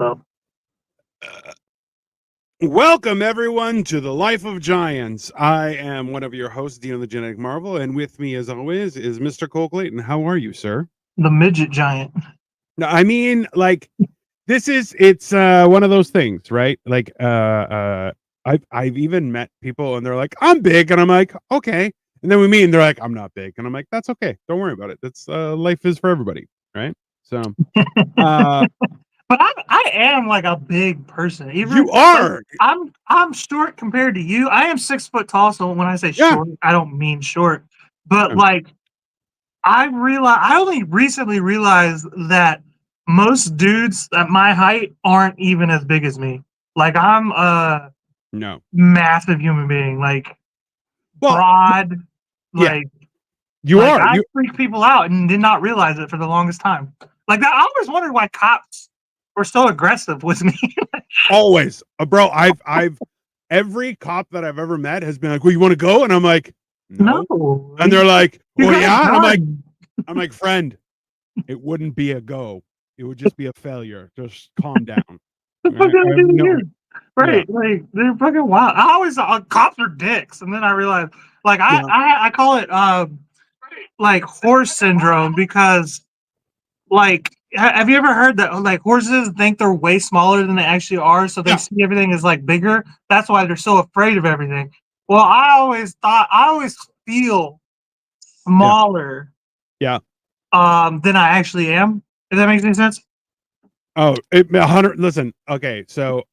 So Welcome, everyone, to the Life of Giants. I am one of your hosts, Dino the Genetic Marvel, and with me, as always, is Mr. Cole Clayton. How are you, sir? the midget giant. No, I mean, like, it's one of those things, right? I've even met people, and they're like, "I'm big," and I'm like, "Okay," and then we meet, and they're like, "I'm not big," and I'm like, "That's okay. Don't worry about it. That's life is for everybody, right?" So, uh, But I am like a big person. Even you like are, I'm short compared to you. I am 6 foot tall, so when I say yeah. short, I don't mean short. But like I only recently realized that most dudes at my height aren't even as big as me. Like I'm a No, massive human being, like well, broad, yeah, like you like are. I You freak people out and did not realize it for the longest time. Like that, I always wondered why cops were so aggressive with me. always, bro. I've every cop that I've ever met has been like, "Well, you want to go?" And I'm like, No, "No," and they're like, you "Oh got a yeah," and gun. I'm like, friend, it wouldn't be a go. It would just be a failure. Just calm down. The All fuck right? did I I have do no, here? yeah, Right, like they're fucking wild. I always thought cops are dicks, and then I realized, like yeah, I call it like horse syndrome because like have you ever heard that like horses think they're way smaller than they actually are, so they yeah, see everything as like bigger. That's why they're so afraid of everything. Well, I always feel yeah, smaller yeah. than I actually am. If that makes any sense. Oh, 100. Listen, okay, so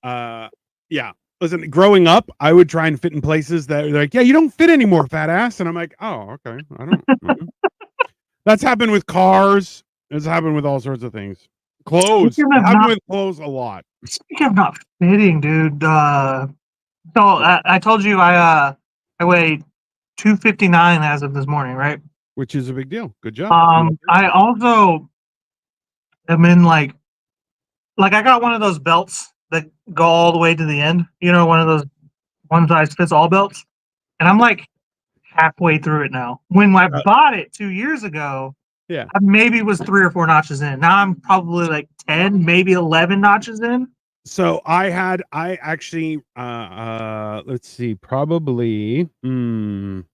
yeah. Listen, growing up, I would try and fit in places that they're like, "Yeah, you don't fit anymore, fat ass," and I'm like, "Oh, okay, I don't." That's happened with cars. It's happened with all sorts of things. Clothes. Speaking It of happened not with clothes a lot, speaking of not fitting, dude. So I told you I weigh 259 as of this morning, right? which is a big deal. Good job. I'm not there. I also am in like I got one of those belts that go all the way to the end. You know, one of those one size fits all belts, and I'm like halfway through it now. When I bought it 2 years ago, Yeah. I maybe was 3 or 4 notches in. Now I'm probably like 10, maybe 11 notches in. So I actually let's see, probably in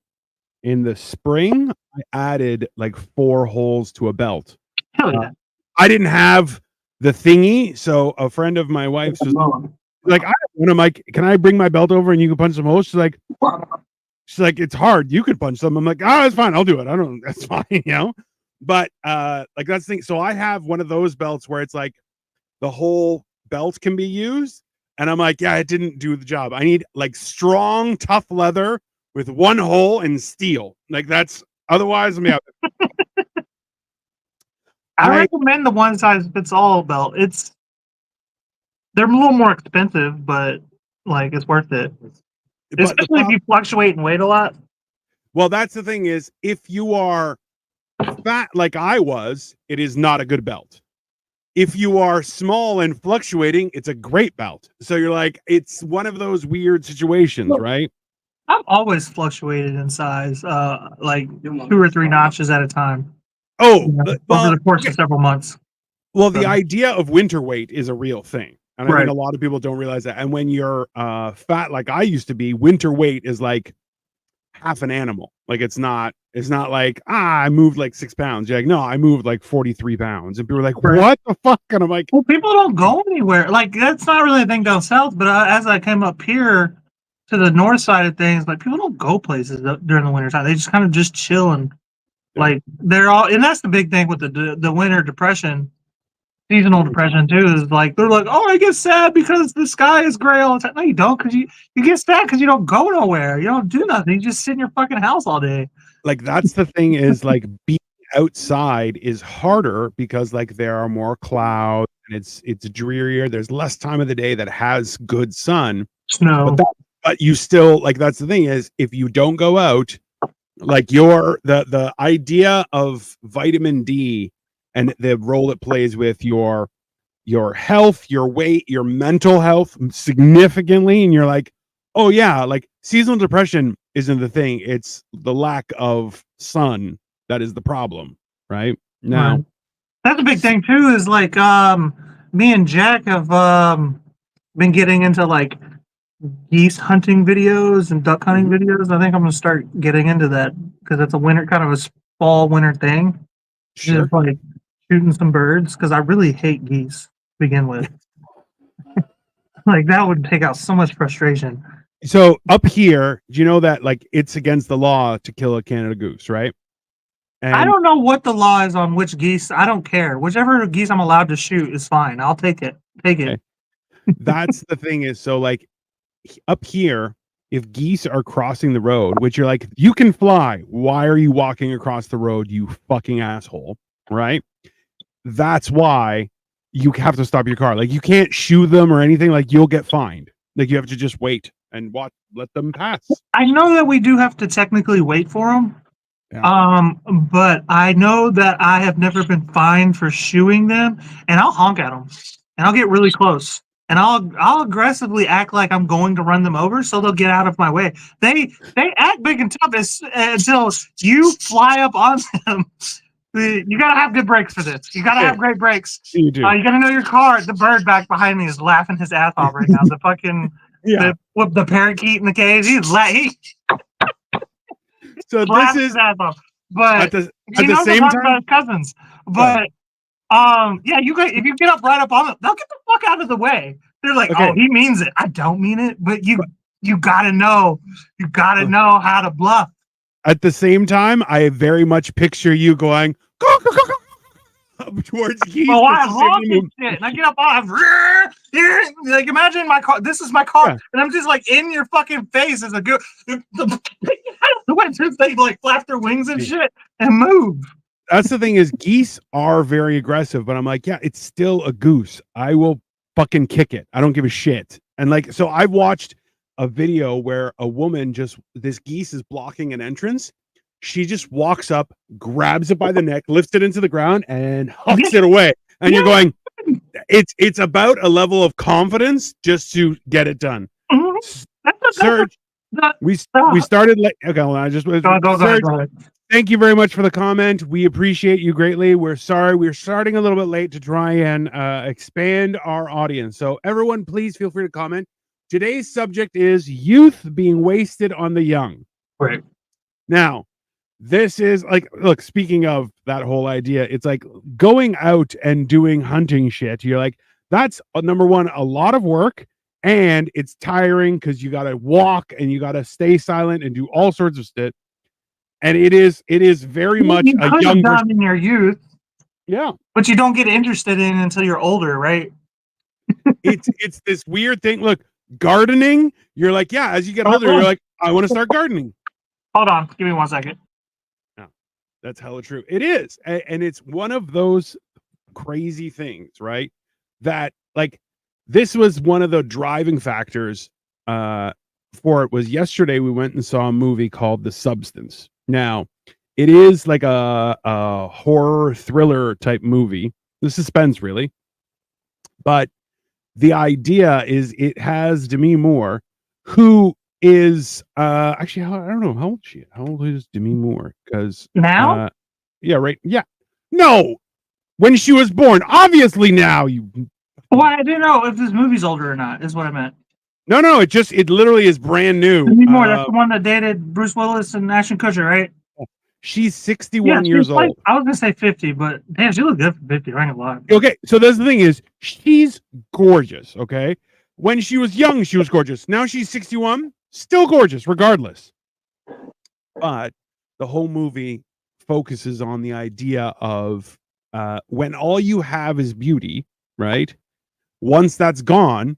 the spring I added like 4 holes to a belt. Hell Uh, yeah. I didn't have the thingy, so a friend of my wife's was like, I have one. I'm like, can I bring my belt over and you can punch some holes? She's like, it's hard. You could punch them. I'm like, oh, it's fine. I'll do it. I don't. That's fine, you know. But like that's the thing. So I have one of those belts where it's like the whole belt can be used, and I'm like, yeah, it didn't do the job. I need like strong, tough leather with one hole and steel. Like that's otherwise. I mean, I I recommend the one size fits all belt. They're a little more expensive, but like it's worth it. but the Especially if you fluctuate in weight a lot. well, that's the thing is if you are fat like I was, it is not a good belt. If you are small and fluctuating, it's a great belt. So you're like, it's one of those weird situations, right? I've always fluctuated in size, like 2 or 3 notches at a time, Oh, over well, the course okay. of several months. Well, So, the idea of winter weight is a real thing. And I think right. a lot of people don't realize that. And when you're fat like I used to be, winter weight is like half an animal. Like it's not like, I moved like 6 pounds. You're like, no, I moved like 43 pounds. And people are like, Right. what the fuck? And I'm like, Well, people don't go anywhere. Like that's not really a thing down south. But as I came up here to the north side of things, like people don't go places during the winter time. They just kind of just chill and yeah. like they're all. And that's the big thing with the winter depression, seasonal depression too. Is like they're like, oh, I get sad because the sky is gray all the time. No, you don't, because you get sad because you don't go nowhere. You don't do nothing. You just sit in your fucking house all day. Like that's the thing is like being outside is harder because like there are more clouds and it's drearier. There's less time of the day that has good sun. But Snow. but you still like that's the thing is if you don't go out, like the idea of vitamin D and the role it plays with your health, your weight, your mental health significantly, and you're like, oh yeah, like seasonal depression isn't the thing; it's the lack of sun that is the problem, right? Right. Now, That's a big thing too. Is like me and Jack have been getting into like geese hunting videos and duck hunting videos. I think I'm gonna start getting into that because it's a winter kind of a fall winter thing. Sure. Just like shooting some birds because I really hate geese to begin with. Like that would take out so much frustration. So up here, do you know that like it's against the law to kill a Canada goose, right? I And don't know what the law is on which geese. I don't care. Whichever geese I'm allowed to shoot is fine. I'll take it. Take it. okay, that's the thing is so like up here, if geese are crossing the road, which you're like, you can fly. Why are you walking across the road, you fucking asshole? Right? That's why you have to stop your car. Like you can't shoot them or anything. Like you'll get fined. Like you have to just wait and watch, let them pass. I know that we do have to technically wait for them. Yeah. But I know that I have never been fined for shooing them, and I'll honk at them, and I'll get really close, and I'll aggressively act like I'm going to run them over, so they'll get out of my way. They act big and tough until you fly up on them. You gotta have good brakes for this. You gotta have great brakes. You do. You gotta know your car. The bird back behind me is laughing his ass off right now. The fucking Yeah. the parakeet in the cage. So this laughing is his ass off. But at he the knows same I'm talking time. about his cousins. But yeah, you guys, if you get up right up on them, they'll get the fuck out of the way. They're like, Okay. oh, he means it. I don't mean it, but you gotta know how to bluff. At the same time, I very much picture you going go, go, go, go, up towards geese. Oh, just I'm to save honking them. shit, and I get up on like imagine my car. This is my car, Yeah. and I'm just like in your fucking face as a good. The winter they like flap their wings and shit and move. That's the thing is geese are very aggressive, but I'm like, yeah, it's still a goose. I will fucking kick it. I don't give a shit. And like, so I've watched a video where a woman this geese is blocking an entrance. She just walks up, grabs it by the neck, lifts it into the ground, and hucks it away. And you're going, it's about a level of confidence just to get it done. Serge, we started like okay. Well, I just go Serge, ahead. thank you very much for the comment. We appreciate you greatly. We're sorry we're starting a little bit late to try and expand our audience. So everyone, please feel free to comment. Today's subject is youth being wasted on the young. Right. Now, this is like, look, speaking of that whole idea, it's like going out and doing hunting shit. You're like, that's number one, a lot of work, and it's tiring because you got to walk and you got to stay silent and do all sorts of shit. And it is very much a young done in your youth. Yeah. But you don't get interested in it until you're older, right? it's this weird thing. Look, gardening, you're like, yeah, as you get older, you're like, I want to start gardening. Hold on, give me 1 second. That's hella true. It is. And it's one of those crazy things, right? That like this was one of the driving factors for it was yesterday we went and saw a movie called The Substance. Now, it is like a horror thriller type movie. The suspense really. But the idea is it has Demi Moore, who is actually I don't know how old she is. How old is Demi Moore? Because now, yeah, right, yeah, no, when she was born, obviously now you. Well, I didn't know if this movie's older or not. Is what I meant. No, it literally is brand new. Demi Moore, that's the one that dated Bruce Willis and Ashton Kutcher, right? She's 61 years old. I was gonna say 50, but damn, she looks good for 50. I ain't gonna lie. Okay, so that's the thing is she's gorgeous. Okay, when she was young, she was gorgeous. Now she's 61. Still gorgeous, regardless. But the whole movie focuses on the idea of when all you have is beauty, right? Once that's gone,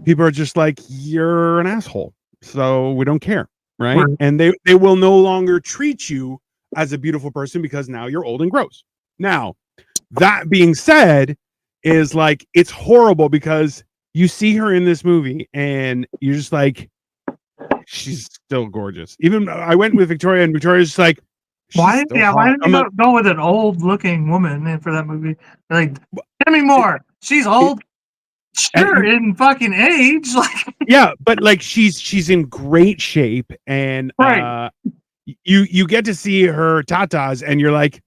people are just like, you're an asshole. So we don't care, right? And they will no longer treat you as a beautiful person because now you're old and gross. Now, that being said, is like, it's horrible because you see her in this movie and you're just like, she's still gorgeous. Even I went with Victoria, and Victoria's just like, why did you go with an old looking woman for that movie? Like, Demi Moore, she's old. Sure, in fucking age, like yeah, but like she's in great shape, and you get to see her tatas, and you're like,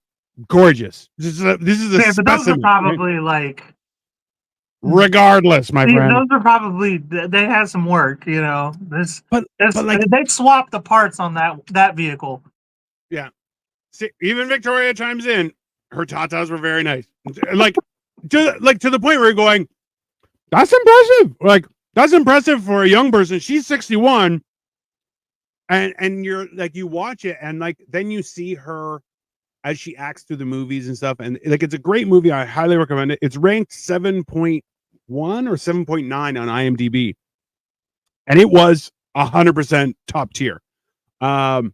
gorgeous. This is a but those are probably like regardless, my friend. Those are probably they had some work, you know. But like, they swapped the parts on that vehicle. yeah. See, even Victoria chimes in. Her tatas were very nice. Like to the point where you're going, that's impressive. Like, that's impressive for a young person. She's 61. And you're like, you watch it, and like then you see her as she acts through the movies and stuff. And like, it's a great movie. I highly recommend it. It's ranked 7.1 or 7.9 on IMDb. And it was 100% top tier. But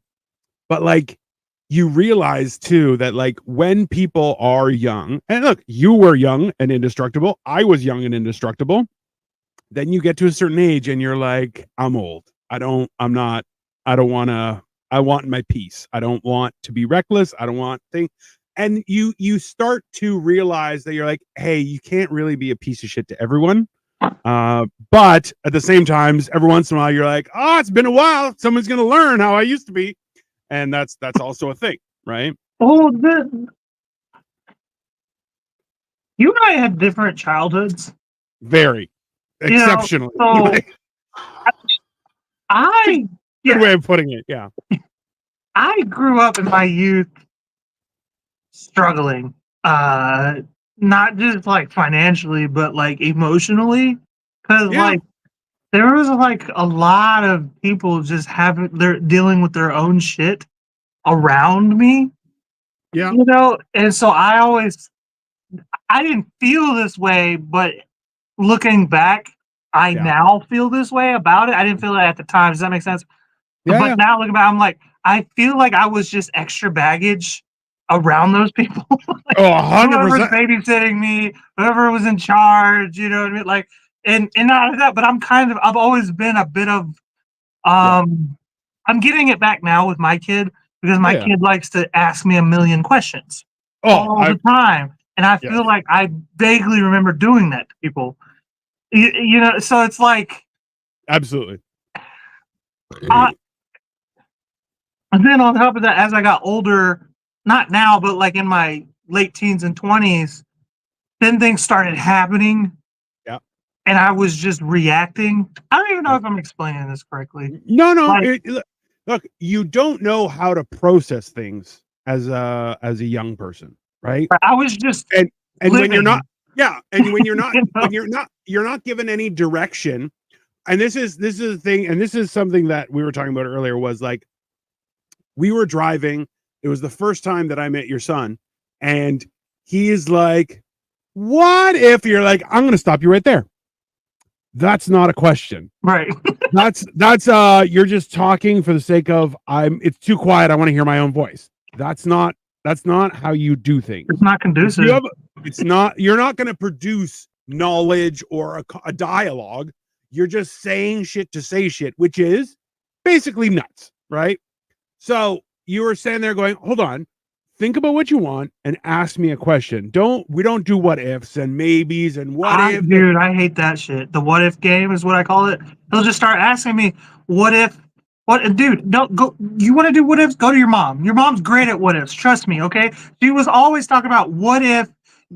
like, you realize too that like when people are young, and look, you were young and indestructible. I was young and indestructible. Then you get to a certain age and you're like, I'm old. I want my peace. I don't want to be reckless. I don't want things. And you start to realize that you're like, hey, you can't really be a piece of shit to everyone. But at the same time, every once in a while, you're like, oh, it's been a while. Someone's going to learn how I used to be. And that's also a thing, right? Oh, you and I had different childhoods. Very exceptionally. So Good way of putting it. Yeah. I grew up in my youth struggling, not just like financially, but like emotionally, because like there was like a lot of people just they're dealing with their own shit around me. Yeah. You know, and so I didn't feel this way, but looking back, I now feel this way about it. I didn't feel it at the time. Does that make sense? Yeah. But now looking back, I'm like, I feel like I was just extra baggage around those people. Like, 100%. Whoever's babysitting me, whoever was in charge, you know what I mean? Like, and not only that, but I've always been a bit of, I'm getting it back now with my kid because my kid likes to ask me a million questions all the time. And I feel like I vaguely remember doing that to people. You know, so it's like, absolutely. And then on top of that, as I got older, not now, but like in my late teens and 20s, then things started happening. Yeah. And I was just reacting. I don't even know if I'm explaining this correctly. No. Like, look, you don't know how to process things as a young person, right? I was just and when you're not, and when you're not, you know? you're not given any direction. And this is the thing, and this is something that we were talking about earlier, was like, we were driving. It was the first time that I met your son, and he is like, what if you're like, I'm going to stop you right there. That's not a question. Right. that's you're just talking for the sake of it's too quiet. I want to hear my own voice. That's not how you do things. It's not conducive. You're not going to produce knowledge or a dialogue. You're just saying shit to say shit, which is basically nuts, right? So you were standing there going, hold on, think about what you want and ask me a question. We don't do what ifs and maybes and what if. Dude, I hate that shit. The what if game is what I call it. They'll just start asking me, what if, dude, don't go. You want to do what ifs? Go to your mom. Your mom's great at what ifs. Trust me, okay? She was always talking about what if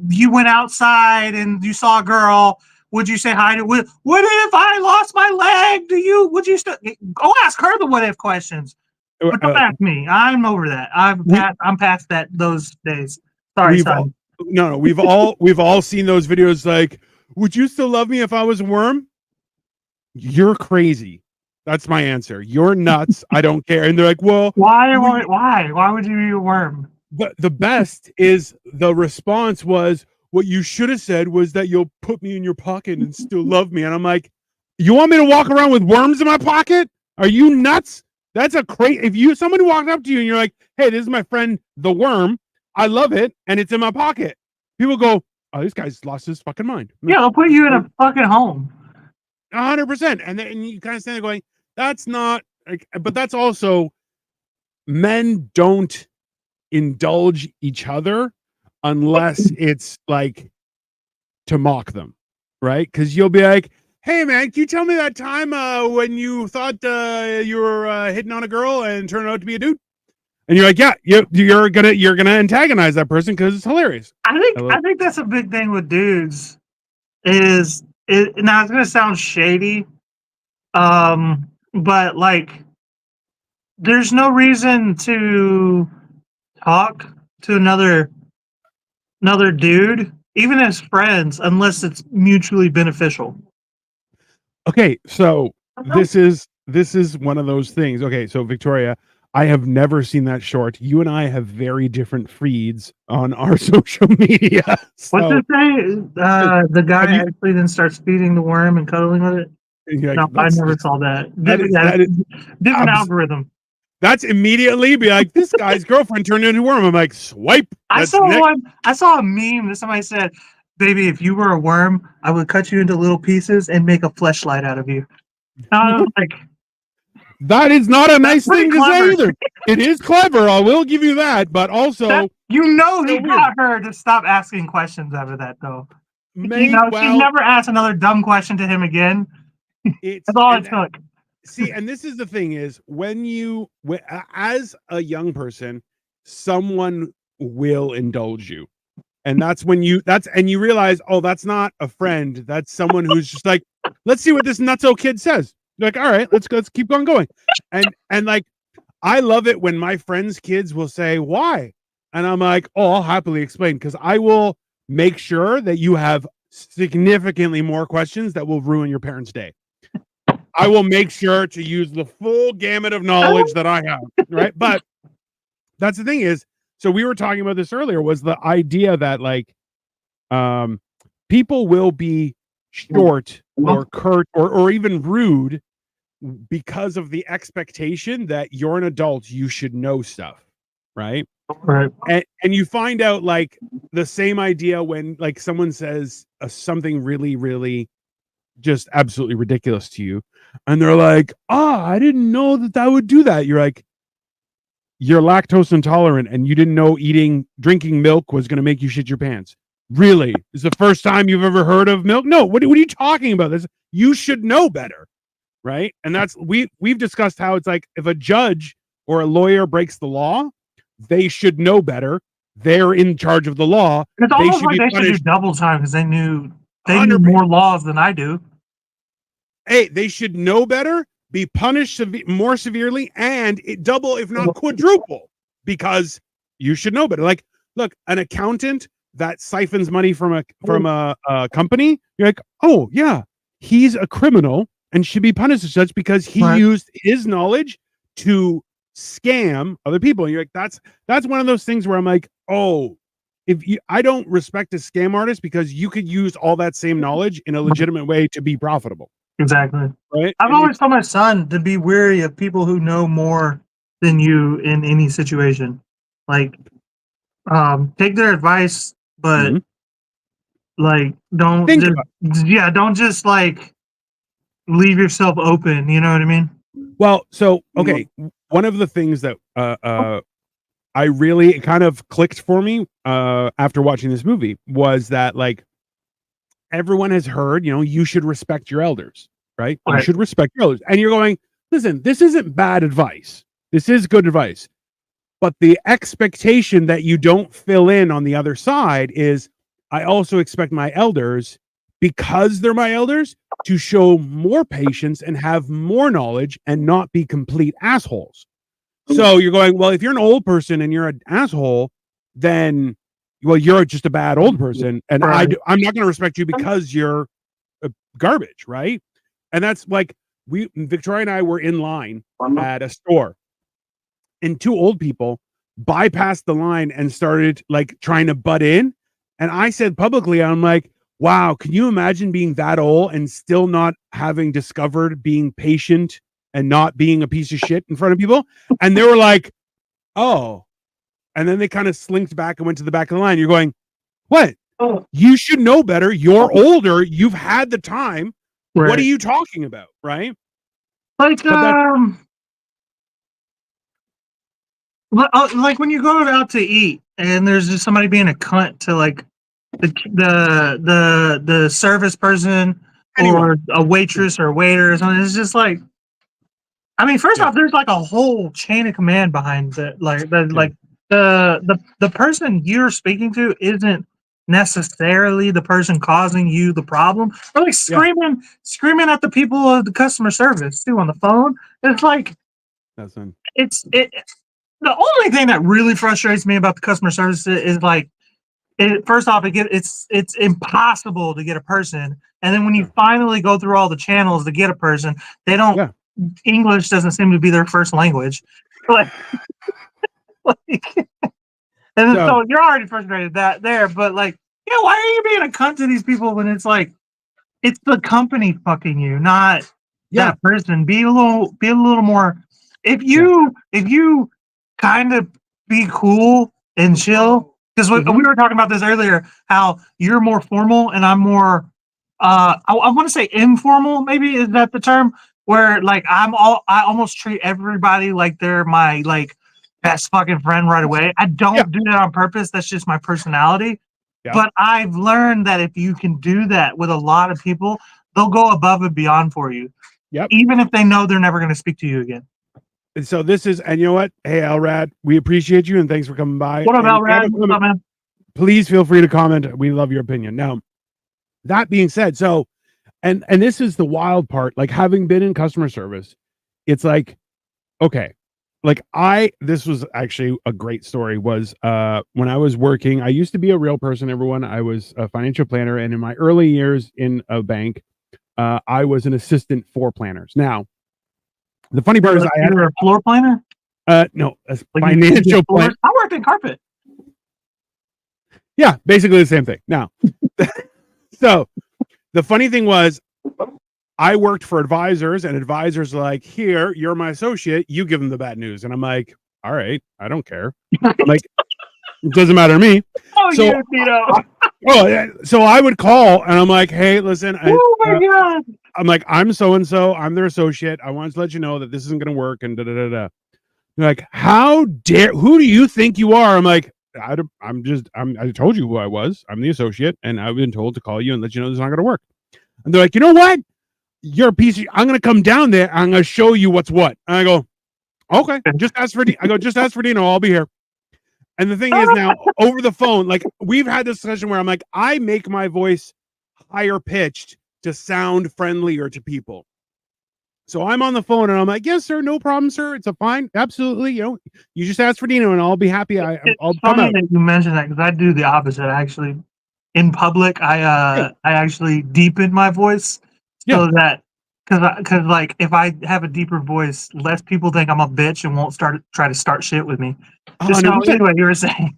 you went outside and you saw a girl. Would you say hi to what if I lost my leg? Would you still go ask her the what if questions? But don't ask me. I'm over that. I'm past those days. Sorry, son. No. We've all seen those videos. Like, would you still love me if I was a worm? You're crazy. That's my answer. You're nuts. I don't care. And they're like, well, why would you be a worm? But the best is the response was, what you should have said was that you'll put me in your pocket and still love me. And I'm like, you want me to walk around with worms in my pocket? Are you nuts? That's a crazy. If someone walked up to you and you're like, hey, this is my friend, the worm. I love it. And it's in my pocket. People go, oh, this guy's lost his fucking mind. Yeah, they'll put you in a fucking home. 100%. And then you kind of stand there going, that's not, like, but that's also, men don't indulge each other unless it's like to mock them, right? Because you'll be like, hey man, can you tell me that time when you thought you were hitting on a girl and turned out to be a dude? And you're like, yeah, you're gonna antagonize that person because it's hilarious. I think that's a big thing with dudes. is now it's gonna sound shady, but like there's no reason to talk to another dude, even as friends, unless it's mutually beneficial. Okay, so this is one of those things. Okay, so Victoria, I have never seen that short. You and I have very different feeds on our social media. What's So it say? The guy have you? actually then starts feeding the worm and cuddling with it. You're No, like, I that's never just saw that. that is Different abs- algorithm. that's immediately be like, this guy's girlfriend turned into a worm. I'm like, swipe. I That's saw next. one. I saw a meme that somebody said, "Baby, if you were a worm, I would cut you into little pieces and make a fleshlight out of you." And I was like, That is not a "That's nice pretty thing to say clever." either. It is clever. I will give you that, but also You know, he still weird. got her to stop asking questions after that, though. She Well, never asked another dumb question to him again. it's That's all it and took. see, and this is the thing is when as a young person, someone will indulge you. And that's when you realize, oh, that's not a friend. That's someone who's just like, let's see what this nutso kid says. You're like, all right, let's keep on going. And like I love it when my friends' kids will say, why? And I'm like, oh, I'll happily explain because I will make sure that you have significantly more questions that will ruin your parents' day. I will make sure to use the full gamut of knowledge that I have, right? But that's the thing is, so we were talking about this earlier, was the idea that like people will be short or curt or even rude because of the expectation that you're an adult, you should know stuff, right? Right. And you find out like the same idea when like someone says something really, really just absolutely ridiculous to you, and they're like, "Oh, I didn't know that would do that." You're like, "You're lactose intolerant, and you didn't know drinking milk was going to make you shit your pants." Really? Is the first time you've ever heard of milk? No. What are you talking about? This you should know better, right? And that's we've discussed how it's like if a judge or a lawyer breaks the law, they should know better. They're in charge of the law. It's They almost should like be they should do punished double time because they knew 100%. more laws than I do. Hey, they should know better, be punished more severely, and double, if not quadruple, because you should know better. Like, look, an accountant that siphons money from a company, you're like, oh yeah, he's a criminal and should be punished as such because he Right. used his knowledge to scam other people. And you're like, that's one of those things where I'm like, oh, I don't respect a scam artist because you could use all that same knowledge in a legitimate way to be profitable. Exactly. Right. I've And always told my son to be wary of people who know more than you in any situation. Like, take their advice, but Mhm. like, Think about don't just like leave yourself open. You know what I mean? well, so okay, one of the things that I really kind of clicked for me after watching this movie was that like everyone has heard, you should respect your elders, right? You Right. should respect your elders. And you're going, listen, this isn't bad advice. This is good advice. But the expectation that you don't fill in on the other side is I also expect my elders, because they're my elders, to show more patience and have more knowledge and not be complete assholes. So you're going, well, if you're an old person and you're an asshole, then well, you're just a bad old person, and Right. I'm not going to respect you because you're garbage, right? And that's like Victoria and I were in line at a store, and two old people bypassed the line and started like trying to butt in. And I said publicly, I'm like, wow, can you imagine being that old and still not having discovered being patient and not being a piece of shit in front of people? And they were like, oh. And then they kind of slinked back and went to the back of the line. You're going, what? You should know better. You're older. You've had the time. Right. What are you talking about? Right. Like, like when you go out to eat and there's just somebody being a cunt to like the service person or a waitress or a waiter or something. It's just like, I mean, first off, there's like a whole chain of command behind it. Like the person you're speaking to isn't necessarily the person causing you the problem. Or like screaming at the people of the customer service too on the phone. It's like That's fun. it. The only thing that really frustrates me about the customer service is like first off, it's impossible to get a person, and then when you finally go through all the channels to get a person, they don't. Yeah. English doesn't seem to be their first language, like, and so you're already frustrated that there. But like, yeah, why are you being a cunt to these people when it's like it's the company fucking you, not that person? Be a little more. If you kind of be cool and chill, because we were talking about this earlier, how you're more formal and I'm more I want to say informal, maybe is that the term, where like I almost treat everybody like they're my like best fucking friend right away. I don't do that on purpose. That's just my personality. But I've learned that if you can do that with a lot of people, they'll go above and beyond for you. Yep. Even if they know they're never going to speak to you again. And so this is, and you know what? Hey, Alrad, we appreciate you and thanks for coming by. What up, Alrad? What's up, man? Please feel free to comment. We love your opinion. Now, that being said, so, and this is the wild part, like having been in customer service, it's like, okay, like this was actually a great story, was when I was working, I used to be a real person, everyone. I was a financial planner, and in my early years in a bank, I was an assistant for planners. Now, the funny part is I had a floor planner. No, a financial planner. I worked in carpet. Yeah, basically the same thing. Now, so the funny thing was, I worked for advisors, and advisors are like, here, you're my associate. You give them the bad news. And I'm like, all right, I don't care. I'm like, it doesn't matter to me. Oh, so, so I would call and I'm like, hey, listen. Oh my God. I'm like, I'm so-and-so. I'm their associate. I wanted to let you know that this isn't going to work. And da-da-da-da. They're like, who do you think you are? I'm like, I told you who I was. I'm the associate, and I've been told to call you and let you know this is not going to work. And they're like, you know what? You're a piece of, I'm going to come down there. I'm going to show you what's what. And I go, okay, just ask for Dino. I'll be here. And the thing is now over the phone, like we've had this discussion where I'm like, I make my voice higher pitched to sound friendlier to people. So I'm on the phone and I'm like, yes, sir. No problem, sir. It's a fine. Absolutely. You know, you just ask for Dino and I'll be happy. I'll come out. That you mentioned that, because I do the opposite. Actually, in public, I actually deepen my voice so that, because like if I have a deeper voice, less people think I'm a bitch and won't try to start shit with me. Anyway, you were saying.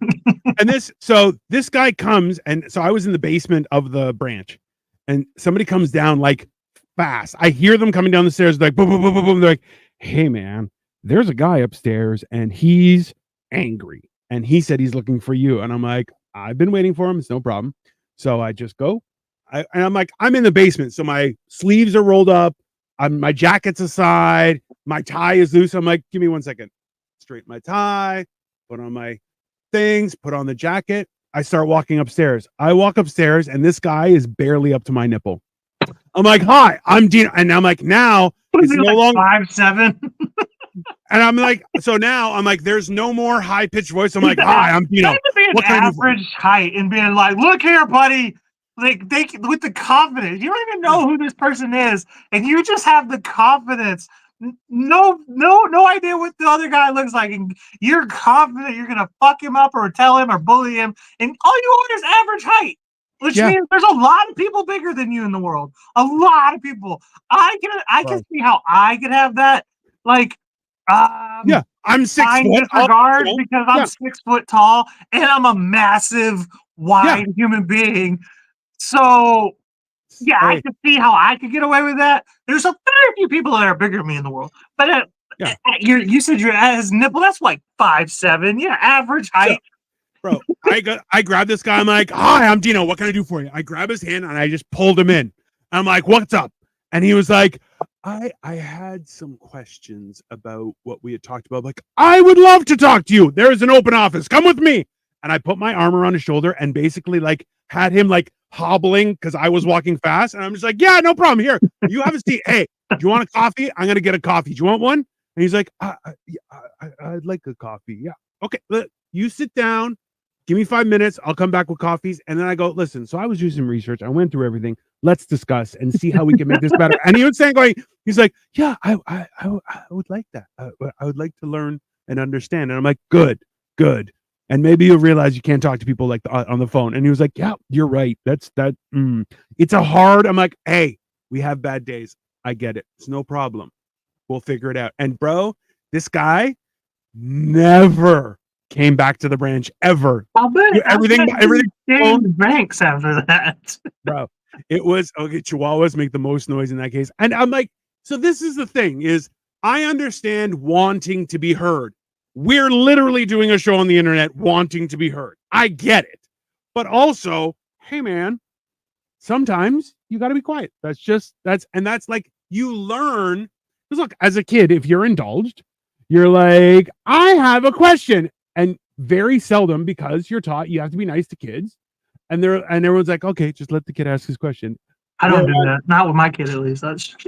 And this guy comes, and so I was in the basement of the branch, and somebody comes down like fast. I hear them coming down the stairs, like boom, boom, boom, boom, boom. They're like, hey man, there's a guy upstairs and he's angry. And he said he's looking for you. And I'm like, I've been waiting for him. It's no problem. So I just go. And I'm like, I'm in the basement. So my sleeves are rolled up. My jacket's aside. My tie is loose. I'm like, give me 1 second. Straighten my tie, put on my things, put on the jacket. I start walking upstairs. I walk upstairs and this guy is barely up to my nipple. I'm like, hi, I'm Dino. And I'm like, now it's no longer 5'7". And I'm like, so now I'm like, there's no more high pitched voice. I'm like, hi, I'm Dino. What average height and being like, look here, buddy. Like they with the confidence. You don't even know who this person is, and you just have the confidence. No idea what the other guy looks like, and you're confident you're gonna fuck him up or tell him or bully him, and all you want is average height. Which means there's a lot of people bigger than you in the world. A lot of people. I can see how I could have that. Like, I'm 6 foot disregard because I'm 6 foot tall and I'm a massive, wide human being. So, I can see how I could get away with that. There's a very few people that are bigger than me in the world. But you said you're at his nipple. That's like 5'7". Yeah, average height. Bro, I grabbed this guy. I'm like, hi, I'm Dino. What can I do for you? I grab his hand and I just pulled him in. I'm like, what's up? And he was like, I had some questions about what we had talked about. Like, I would love to talk to you. There is an open office. Come with me. And I put my arm around his shoulder and basically like had him like hobbling because I was walking fast. And I'm just like, yeah, no problem. Here, you have a seat. Hey, do you want a coffee? I'm going to get a coffee. Do you want one? And he's like, I'd like a coffee. Yeah. Okay. You sit down. give me 5 minutes. I'll come back with coffees. And then I go, listen, so I was doing some research. I went through everything. Let's discuss and see how we can make this better. And he was saying, he's like, yeah, I would like that. I would like to learn and understand. And I'm like, good. And maybe you'll realize you can't talk to people like on the phone. And he was like, yeah, you're right. It's a hard. I'm like, hey, we have bad days. I get it. It's no problem. We'll figure it out. And bro, this guy never came back to the branch ever. I'll bet Everything changed ranks after that. Bro, it was okay. Chihuahuas make the most noise in that case. And I'm like, so this is the thing is I understand wanting to be heard. We're literally doing a show on the internet wanting to be heard. I get it. But also, hey man, sometimes you got to be quiet. That's like you learn. Because look, as a kid, if you're indulged, you're like, I have a question. And very seldom, because you're taught you have to be nice to kids. And everyone's like, okay, just let the kid ask his question. I don't do that. Not with my kid, at least.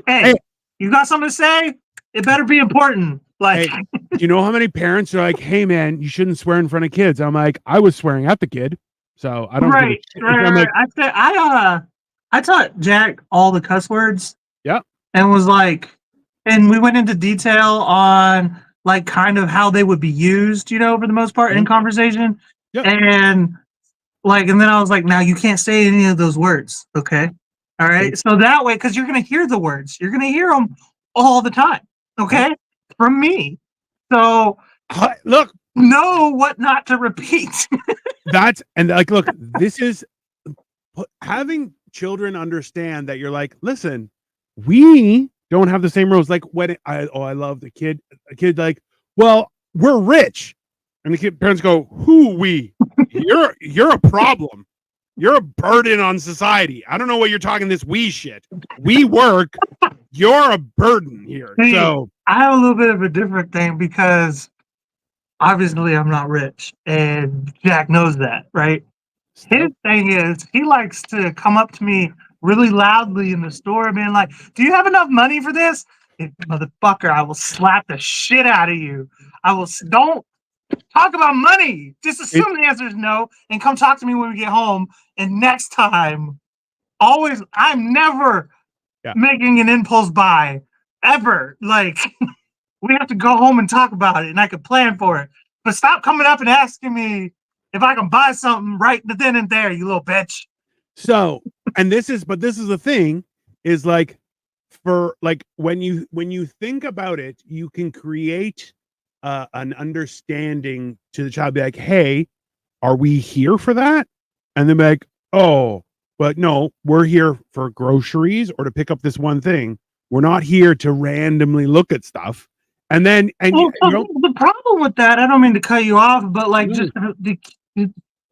Hey, you got something to say? It better be important. Like, hey, do you know how many parents are like, hey man, you shouldn't swear in front of kids? I'm like, I was swearing at the kid. So I don't right. Like, I taught Jack all the cuss words. Yeah. And was like, and we went into detail on like kind of how they would be used, for the most part in conversation. Yeah. And then I was like, now you can't say any of those words. Okay. All right. So that way, because you're going to hear the words, you're going to hear them all the time. Okay. From me. So look, know what not to repeat. Look, this is having children understand that you're like, listen, we don't have the same rules. Like when I love the kid. A kid like, well, we're rich, and the parents go, who we? You're a problem. You're a burden on society. I don't know what you're talking this we shit. We work. You're a burden here. So I have a little bit of a different thing because obviously I'm not rich, and Jack knows that, right? His thing is he likes to come up to me really loudly in the store being like, do you have enough money for this? Motherfucker, I will slap the shit out of you. Don't talk about money. Just assume the answer is no and come talk to me when we get home. And next time, I'm never making an impulse buy ever. Like, we have to go home and talk about it and I can plan for it. But stop coming up and asking me if I can buy something right then and there, you little bitch. So, this is the thing is like, for like when you think about it, you can create an understanding to the child. Be like, hey, are we here for that? And then be like, oh, but no, we're here for groceries or to pick up this one thing. We're not here to randomly look at stuff. And then, the problem with that, I don't mean to cut you off, but like just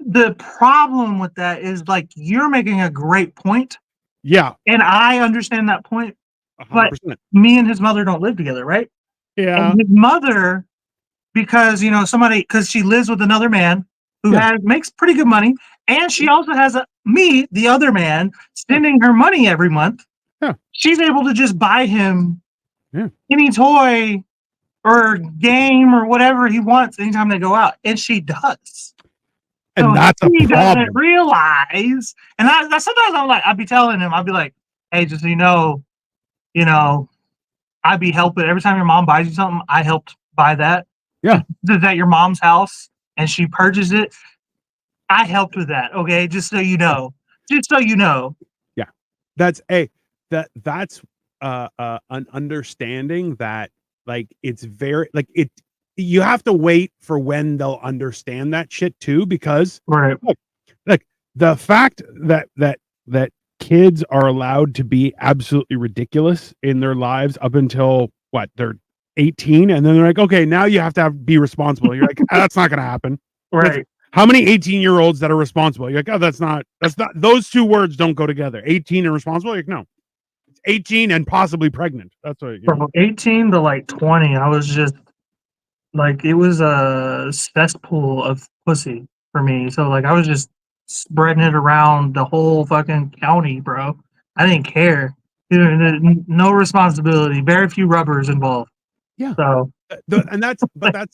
the problem with that is like you're making a great point. Yeah. And I understand that point. 100%. But me and his mother don't live together, right? Yeah. And his mother, because because she lives with another man who makes pretty good money, and she also has me, the other man, sending her money every month. Yeah. She's able to just buy him any toy or game or whatever he wants anytime they go out, and she does. And so that's a problem. He doesn't realize, and I sometimes I'd be telling him, I'd be like, hey, just so you know, I'd be helping every time your mom buys you something. I helped buy that. Yeah, is at your mom's house and she purchased it. I helped with that. Okay, just so you know. Yeah, that's an understanding that like it's very like it. You have to wait for when they'll understand that shit too, because look, the fact that kids are allowed to be absolutely ridiculous in their lives up until they're 18, and then they're like, okay, now you have to be responsible. You're like, that's not going to happen. Right. How many 18-year-olds that are responsible? You're like, oh, that's not, those two words don't go together. 18 and responsible. You're like, no, it's 18 and possibly pregnant. That's what. From 18 to like 20, I was just like, it was a cesspool of pussy for me. So like, I was just spreading it around the whole fucking county, bro. I didn't care. No responsibility. Very few rubbers involved. Yeah. So that's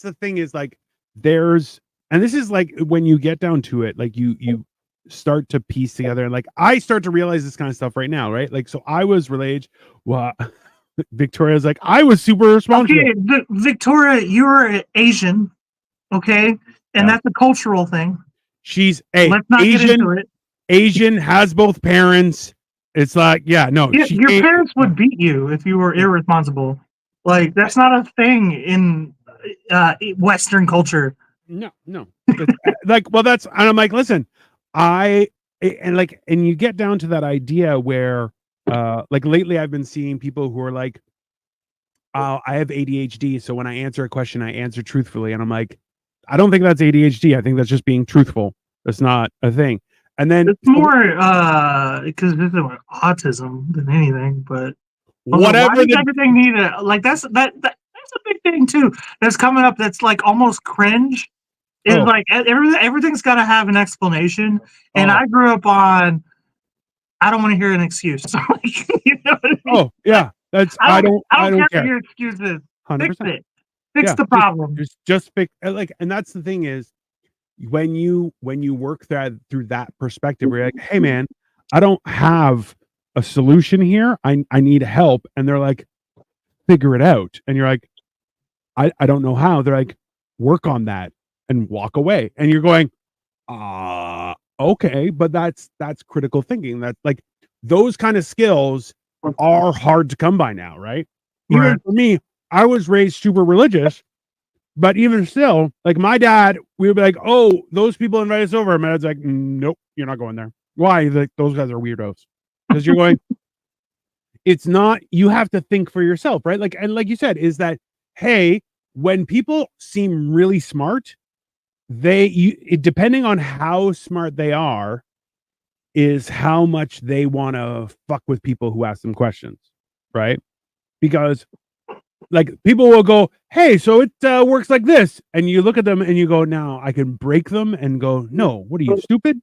the thing is like, there's And this is like when you get down to it, like you start to piece together, and like I start to realize this kind of stuff right now, right? Like, so I was related. Well, Victoria's like, I was super responsible. Okay, Victoria, you're Asian, okay, and Yeah. that's a cultural thing. She's Let's not get into it. Asian, has both parents. It's like, yeah, no, Your parents would beat you if you were irresponsible. Like that's not a thing in Western culture. No. Like, well, that's, and I'm like, listen, and you get down to that idea where, like lately I've been seeing people who are like, I have ADHD, so when I answer a question, I answer truthfully, and I'm like, I don't think that's ADHD. I think that's just being truthful. That's not a thing. And then it's more because this is autism than anything. But whatever, why does everything need a like? That's a big thing too. That's coming up. That's like almost cringe. Is like everything's got to have an explanation. And I grew up on. I don't want to hear an excuse. Like, you know what I mean? Oh yeah, that's I don't care what your excuse is. 100%. Fix it. Fix the problem. Just fix, like, and that's the thing is when you work through that perspective, where you're like, hey man, I don't have a solution here. I need help, and they're like, figure it out, and you're like, I don't know how. They're like, work on that and walk away, and you're going, okay, but that's critical thinking. That's like those kind of skills are hard to come by now, right? Even for me, I was raised super religious, but even still, like my dad, we would be like, oh, those people invite us over. And my dad's like, nope, you're not going there. Why? Like, those guys are weirdos. Because you're going, it's not, you have to think for yourself, right? Like, and like you said, is that, hey, when people seem really smart, depending on how smart they are, is how much they want to fuck with people who ask them questions, right? Because like people will go, hey, so it works like this, and you look at them and you go, now I can break them and go, no, what are you, stupid?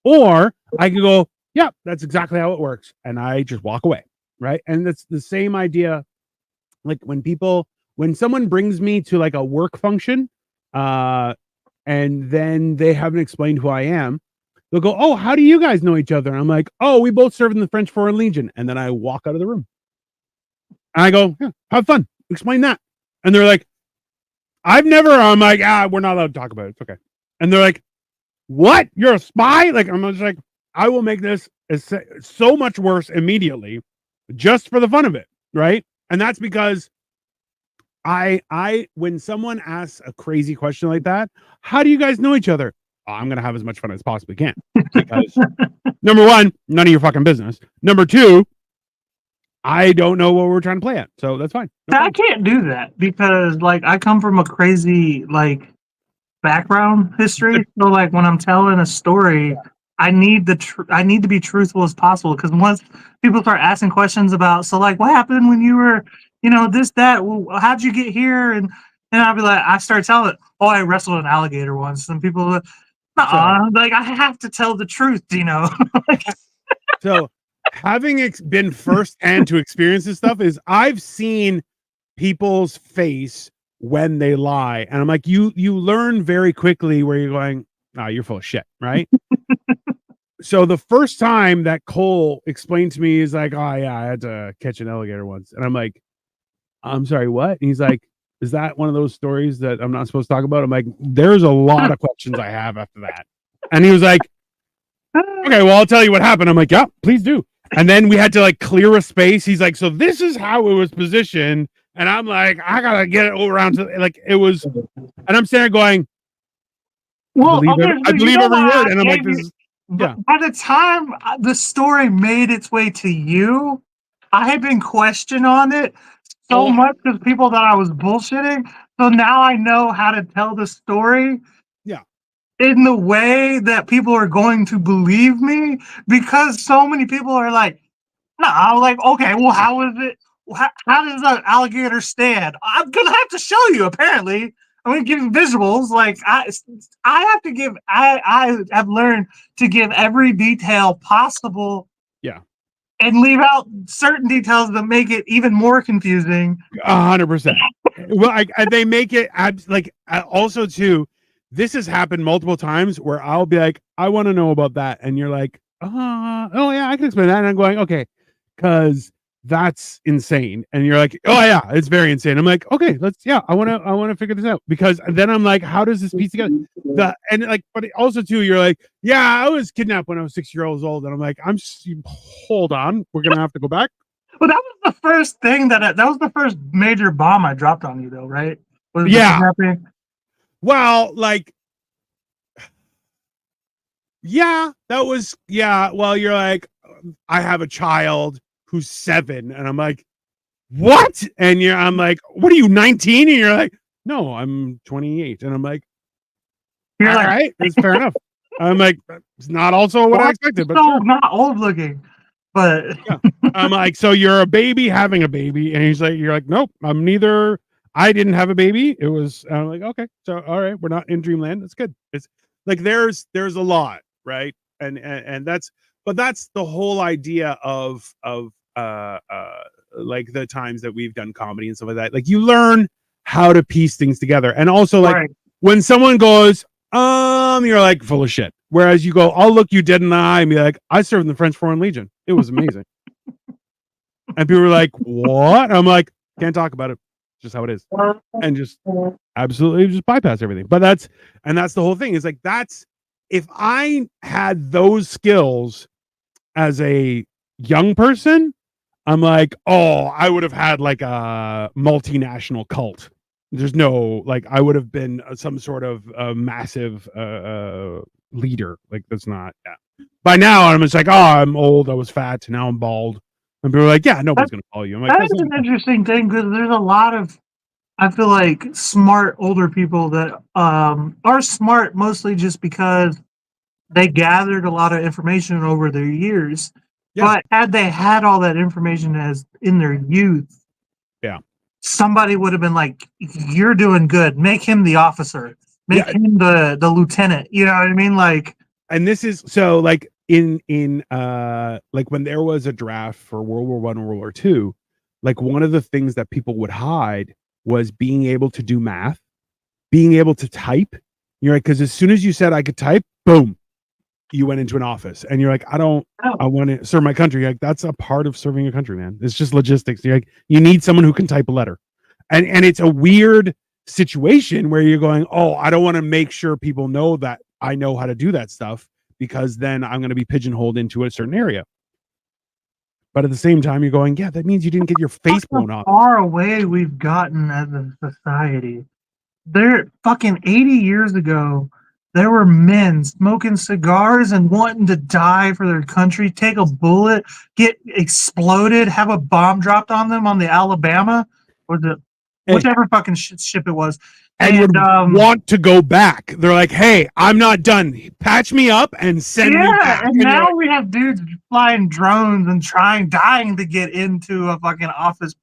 Or I can go, yeah, that's exactly how it works, and I just walk away, right? And that's the same idea. Like when someone brings me to like a work function, and then they haven't explained who I am, they'll go, oh, how do you guys know each other? And I'm like, oh, we both served in the French Foreign Legion. And then I walk out of the room. And I go, yeah, have fun. Explain that. And they're like, I'm like, we're not allowed to talk about it. It's okay. And they're like, what? You're a spy? Like, I'm just like, I will make this so much worse immediately just for the fun of it. Right. And that's because when someone asks a crazy question like that, how do you guys know each other? Oh, I'm going to have as much fun as possibly can. Because number one, none of your fucking business. Number two, I don't know what we're trying to play at. So that's fine. No I can't do that because like I come from a crazy like background history. So like when I'm telling a story, I need to be truthful as possible, because once people start asking questions about, so like what happened when you were, this, that, well, how'd you get here? And I'll be like, I start telling it, oh, I wrestled an alligator once. And people are like, I have to tell the truth, So having been firsthand to experience this stuff, is I've seen people's face when they lie. And I'm like, you learn very quickly where you're going, oh, you're full of shit, right? So the first time that Cole explained to me, is like, oh yeah, I had to catch an alligator once. And I'm like, I'm sorry, what? And he's like, is that one of those stories that I'm not supposed to talk about? I'm like, there's a lot of questions I have after that. And he was like, okay, well, I'll tell you what happened. I'm like, yeah, please do. And then we had to like clear a space. He's like, so this is how it was positioned. And I'm like, I gotta get it around to like it was. And I'm standing going, well, I believe every word. And I'm like, this is, yeah. By the time the story made its way to you, I had been questioned on it so much because people thought I was bullshitting. So now I know how to tell the story. Yeah. In the way that people are going to believe me, because so many people are like, no, I'm like, okay, well, how is it? How does an alligator stand? I'm gonna have to show you. Apparently, I'm gonna give you visuals. Like I have to give. I have learned to give every detail possible. Yeah, and leave out certain details that make it even more confusing. 100%. Well, they make it like also too. this has happened multiple times where I'll be like, I want to know about that. And you're like, oh yeah, I can explain that. And I'm going, okay, because that's insane. And you're like, oh yeah, it's very insane. I'm like, okay, I want to figure this out. Because then I'm like, how does this piece together? But also too, you're like, yeah, I was kidnapped when I was 6 years old. And I'm like, hold on, we're going to have to go back. Well, that was the first thing that was the first major bomb I dropped on you, though, right? Was Yeah. kidnapping? Well, that was, well, you're like, I have a child who's 7, and I'm like, what? And I'm like, what are you, 19? And you're like, no, I'm 28. And I'm like, you're all like, right, that's fair enough. I'm like, it's not also what I expected, but sure. Not old looking, but yeah. I'm like, so you're a baby having a baby, and you're like, nope, I'm neither. I didn't have a baby. It was, I'm like, okay, so all right, we're not in dreamland. That's good. It's like there's a lot, right? And that's the whole idea of like the times that we've done comedy and stuff like that. Like you learn how to piece things together, and also like when someone goes, you're like full of shit. Whereas you go, I'll look you dead in the eye and be like, I served in the French Foreign Legion. It was amazing. And people were like, what? I'm like, can't talk about it. Just how it is. And just absolutely just bypass everything. But that's the whole thing. Is like, if I had those skills as a young person, I'm like, oh, I would have had like a multinational cult. There's no, like, I would have been some sort of massive leader. Like, that's not, yeah. By now, I'm just like, oh, I'm old, I was fat, now I'm bald. And people are like, yeah, nobody's going to follow you. I'm like, that's an interesting thing because there's a lot of, I feel like, smart older people that are smart mostly just because they gathered a lot of information over their years. Yeah. But had they had all that information as in their youth, yeah, somebody would have been like, you're doing good. Make him the officer. Make him the lieutenant. You know what I mean? Like, and this is so like in like when there was a draft for World War I and World War II, like one of the things that people would hide was being able to do math, being able to type. You're like, because as soon as you said I could type, boom, you went into an office. And you're like, I want to serve my country. Like, that's a part of serving a country, man. It's just logistics. You're like, you need someone who can type a letter. And it's a weird situation where you're going, oh, I don't want to make sure people know that I know how to do that stuff, because then I'm going to be pigeonholed into a certain area. But at the same time, you're going, yeah, that means you didn't get your face blown off. Far away we've gotten as a society. There, fucking 80 years ago, there were men smoking cigars and wanting to die for their country, take a bullet, get exploded, have a bomb dropped on them on the Alabama or whichever fucking ship it was. And would want to go back. They're like, hey, I'm not done. Patch me up and send me back. And now we have dudes flying drones and dying to get into a fucking office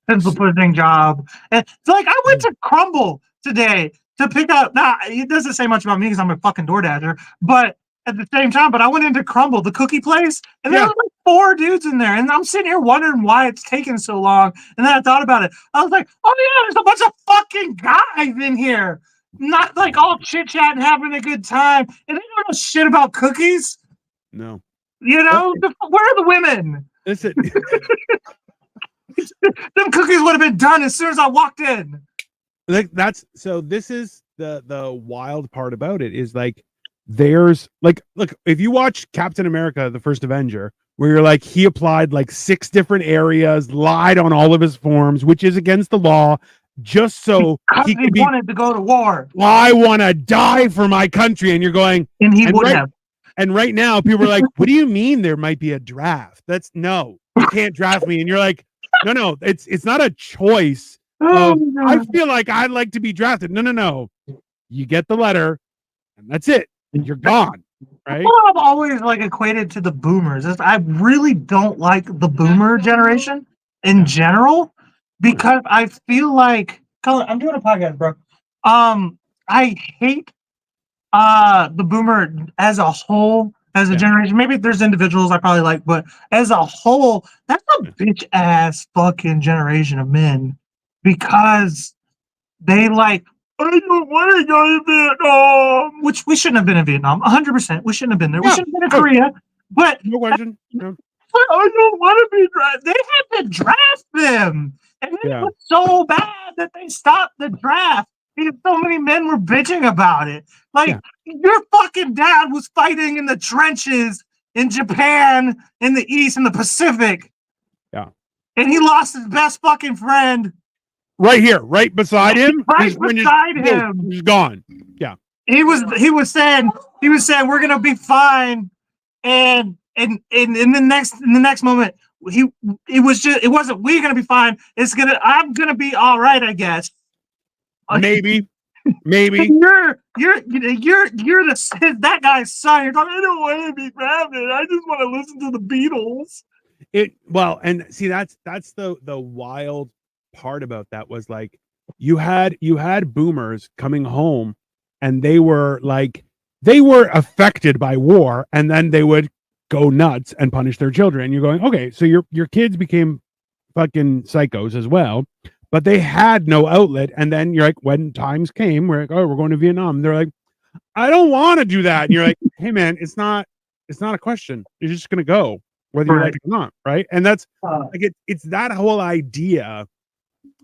pencil pushing job. And it's like, I went to Crumble today to pick up. Nah, it doesn't say much about me because I'm a fucking DoorDasher. But at the same time, I went into Crumble, the cookie place, and there were like 4 dudes in there. And I'm sitting here wondering why it's taking so long. And then I thought about it. I was like, oh yeah, there's a bunch of fucking guys in here. Not like all chit-chat and having a good time. And they don't know shit about cookies. No. You know, where are the women? Listen. Them cookies would have been done as soon as I walked in. Like, this is the wild part about it, is like, there's like, look, if you watch Captain America, the First Avenger, where you're like, he applied like 6 different areas, lied on all of his forms, which is against the law, just so he wanted to go to war. I want to die for my country. And you're going, and he would have. And right now people are like, what do you mean there might be a draft? No, you can't draft me. And you're like, no, it's not a choice. I feel like I'd like to be drafted. No. You get the letter and that's it. And you're gone. Right? Well, I've always like equated to the boomers. I really don't like the boomer generation in general, because I feel like, I'm doing a podcast, bro. I hate the boomer as a whole, as a generation. Maybe there's individuals I probably like, but as a whole, that's a bitch ass fucking generation of men, because they like, I don't want to go to Vietnam. Which we shouldn't have been in Vietnam. 100%. We shouldn't have been there. We Yeah, should have been in no, Korea. But no question. No. I don't want to be drafted. They had to draft them. And then it Yeah. was so bad that they stopped the draft because so many men were bitching about it. Like, Yeah. your fucking dad was fighting in the trenches in Japan, in the East, in the Pacific. Yeah. And he lost his best fucking friend. Right here, right beside him. Right His friend beside him. He's gone. Yeah. He was saying we're gonna be fine. And in the next moment, it wasn't we're gonna be fine. I'm gonna be all right, I guess. Maybe. You're that guy's son. You're talking, I don't want to be drafted. I just want to listen to the Beatles. And see, that's the wild part about that was like you had boomers coming home and they were affected by war, and then they would go nuts and punish their children. And you're going, okay, so your kids became fucking psychos as well, but they had no outlet. And then you're like, when times came, we're like, oh, we're going to Vietnam. They're like, I don't want to do that. And you're like, hey man, it's not a question. You're just gonna go whether you like it or not, right? And that's like it's that whole idea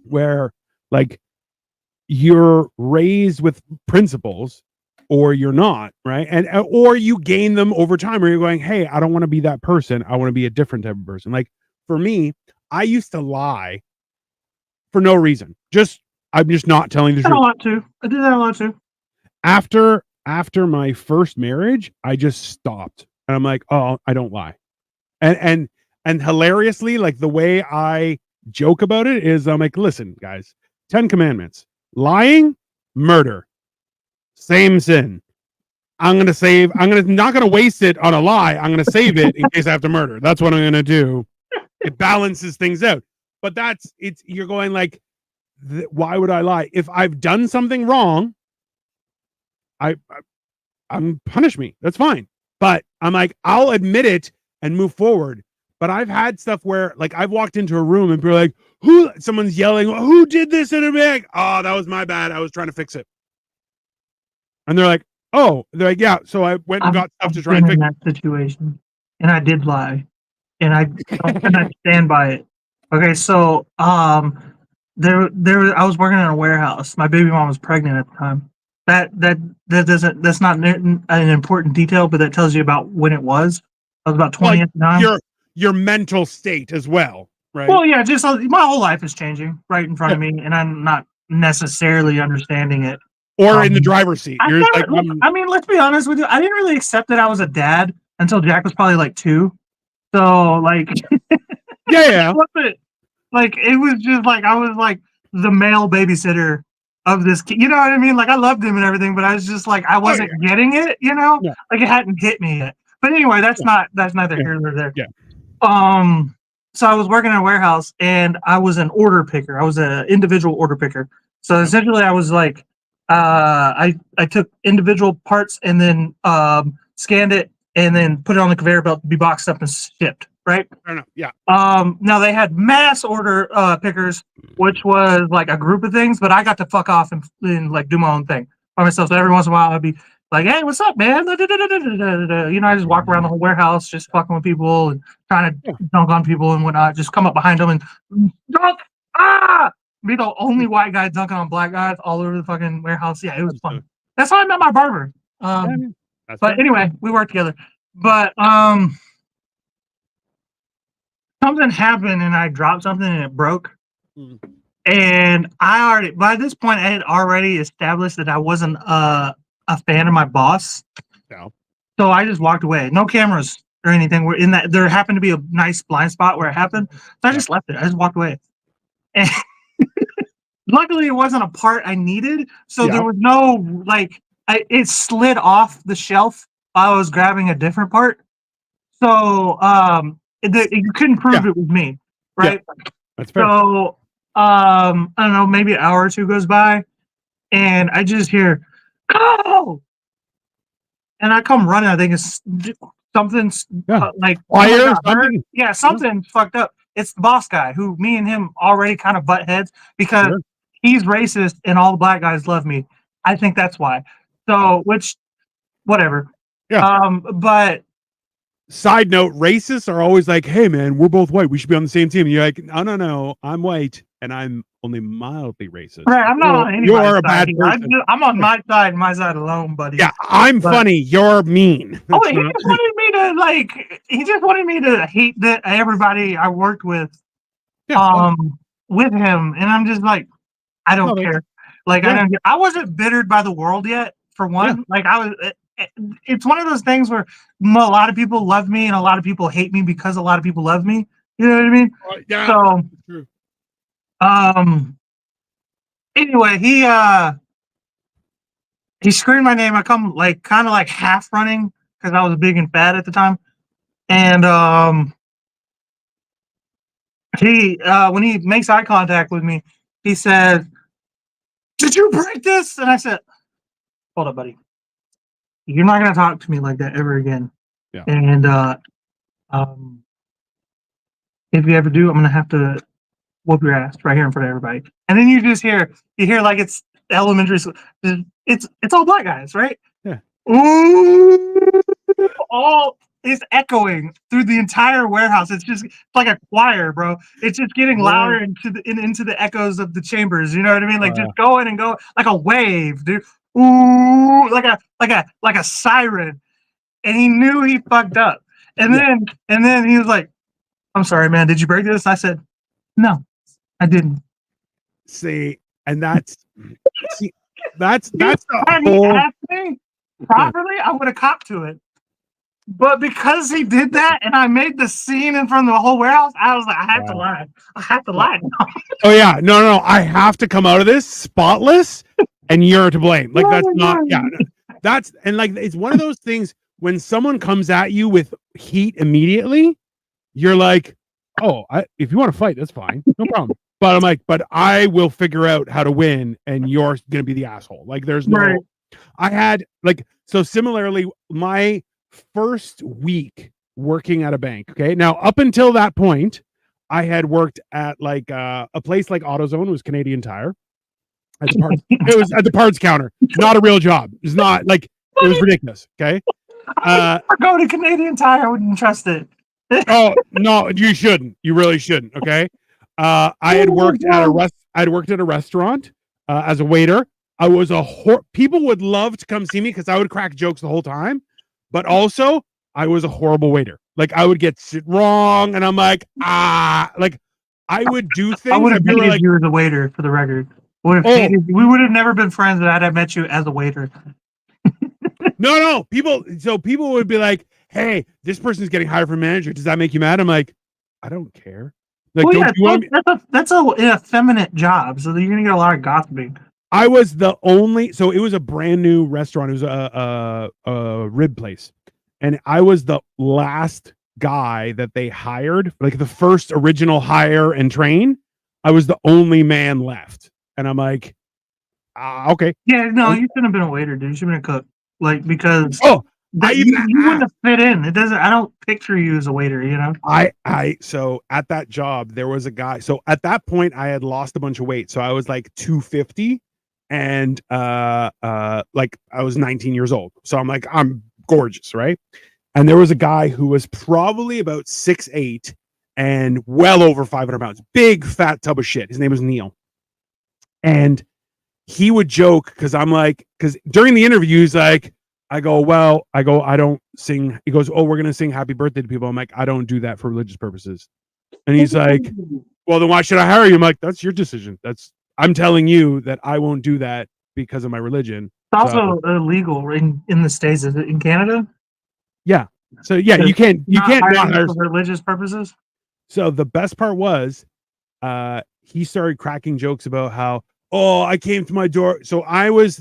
where like you're raised with principles or you're not, right? And or you gain them over time, where you're going, hey, I don't want to be that person. I want to be a different type of person. Like for me, I used to lie for no reason. I'm just not telling the truth. I did that a lot too. After my first marriage, I just stopped. And I'm like, oh, I don't lie. And hilariously, like the way I joke about it is I'm like, listen, guys, 10 commandments, lying, murder, same sin. I'm not gonna waste it on a lie. I'm gonna save it in case I have to murder. That's what I'm gonna do. It balances things out. But you're going like, why would I lie? If I've done something wrong, I'm punish me. That's fine. But I'm like, I'll admit it and move forward. But I've had stuff where like I've walked into a room and people are like, someone's yelling, who did this? And I'm like, oh, that was my bad. I was trying to fix it. And they're like, yeah. So I went and got stuff to try and fix that situation. And I did lie. And I stand by it. Okay, so I was working in a warehouse. My baby mom was pregnant at the time. That's not an important detail, but that tells you about when it was. I was about 20 at the time. Your mental state as well, right? Well, yeah, just my whole life is changing right in front of me, and I'm not necessarily understanding it. Or in the driver's seat. I mean, let's be honest with you. I didn't really accept that I was a dad until Jack was probably like 2. So, like, yeah. Like, it was just like I was like the male babysitter of this kid. You know what I mean? Like, I loved him and everything, but I was just like, I wasn't getting it, you know? Yeah. Like, it hadn't hit me yet. But anyway, that's neither here nor there. Yeah. So I was working in a warehouse and I was an order picker. I was an individual order picker. So essentially I was like, I took individual parts and then scanned it and then put it on the conveyor belt to be boxed up and shipped. Right? I don't know. Yeah. Now they had mass order pickers, which was like a group of things, but I got to fuck off and like do my own thing by myself. So every once in a while I'd be like, hey, what's up, man? You know, I just walk around the whole warehouse, just fucking with people and trying to dunk on people and whatnot. Just come up behind them and dunk. Be the only white guy dunking on black guys all over the fucking warehouse. Yeah, it was fun. That's how I met my barber. But anyway, we worked together. But something happened and I dropped something and it broke. And by this point, I had already established that I wasn't a fan of my boss. No. So I just walked away. No cameras or anything. We're in that. There happened to be a nice blind spot where it happened. So I just left it. I just walked away. And luckily, it wasn't a part I needed. So there was no, like, it slid off the shelf while I was grabbing a different part. So you couldn't prove it was me. Right? Yeah. That's fair. So, I don't know, maybe an hour or two goes by, and I just hear, go! And I come running. I think it's something's like fire. Something. Yeah, something fucked up. It's the boss guy who me and him already kind of butt heads because he's racist and all the black guys love me. I think that's why. So, which, whatever. Yeah. But Side note, racists are always like, hey man, we're both white, we should be on the same team. And you're like, no, I'm white and I'm only mildly racist. right, I'm not on anybody's You're a side bad here. person. I'm on my side, my side alone, buddy. Yeah, I'm funny. You're mean. Oh, he just wanted me to like. He just wanted me to hate everybody I worked with. Yeah. With him, and I'm just like, I don't care. Like, yeah. I wasn't bittered by the world yet. For one, like I was. It's one of those things where a lot of people love me and a lot of people hate me because a lot of people love me. You know what I mean? Yeah. So, True. Anyway, he screamed my name. I come like kind of like half running because I was big and fat at the time. And he when he makes eye contact with me, he says, "Did you break this?" And I said, "Hold up, buddy. You're not gonna talk to me like that ever again." Yeah. And if you ever do, I'm gonna have to whoop your ass right here in front of everybody. And then you hear like it's elementary school. It's all black guys, right? Yeah. Ooh, all is echoing through the entire warehouse. It's like a choir, bro. It's just getting louder into the echoes of the chambers. You know what I mean? Like just going and going like a wave, dude. Ooh, like a siren. And he knew he fucked up. And then he was like, "I'm sorry, man. Did you break this?" I said, "No, I didn't." See, and that's the Had he asked me properly, I would have copped to it. But because he did that and I made the scene in front of the whole warehouse, I was like, I have to lie. I have to lie now. Oh yeah, no. I have to come out of this spotless, and you're to blame. Like that's not. Yeah, that's and like it's one of those things when someone comes at you with heat immediately, you're like, oh, if you want to fight, that's fine, no problem. But I'm like, but I will figure out how to win, and you're gonna be the asshole. Like there's no. Right. I had like so similarly my first week working at a bank. Okay, now up until that point, I had worked at like a place like AutoZone, was Canadian Tire. It was at the parts counter. Not a real job. It's not like it was ridiculous. Okay. I go to Canadian Tire. I wouldn't trust it. Oh no, you shouldn't. You really shouldn't. Okay. I had worked at a restaurant as a waiter. I was people would love to come see me because I would crack jokes the whole time, but also I was a horrible waiter. Like I would get shit wrong, and I'm like, like I would do things. I would have hated you as a waiter, for the record. We would have never been friends if I had met you as a waiter. No. People would be like, "Hey, this person's getting hired for manager. Does that make you mad?" I'm like, I don't care. Like, that's an effeminate job, so you're gonna get a lot of gossiping. I was the only. So it was a brand new restaurant. It was a rib place, and I was the last guy that they hired, like the first original hire and train. I was the only man left, and I'm like, okay. Yeah, no, you shouldn't have been a waiter, dude. You should have been a cook. Like because you wouldn't have fit in. It doesn't. I don't picture you as a waiter. You know. So at that job there was a guy. So at that point I had lost a bunch of weight. So I was like 250, and like I was 19 years old. So I'm like I'm gorgeous, right? And there was a guy who was probably about 6'8" and well over 500 pounds, big fat tub of shit. His name was Neil, and he would joke because during the interview, he's like, I don't sing. He goes, oh, we're going to sing happy birthday to people. I'm like, I don't do that for religious purposes. And he's like, well, then why should I hire you? I'm like, that's your decision. I'm telling you that I won't do that because of my religion. It's also illegal in the States. Is it in Canada? Yeah. So yeah, you can't not hire for religious purposes. So the best part was, he started cracking jokes about how, oh, I came to my door. So I was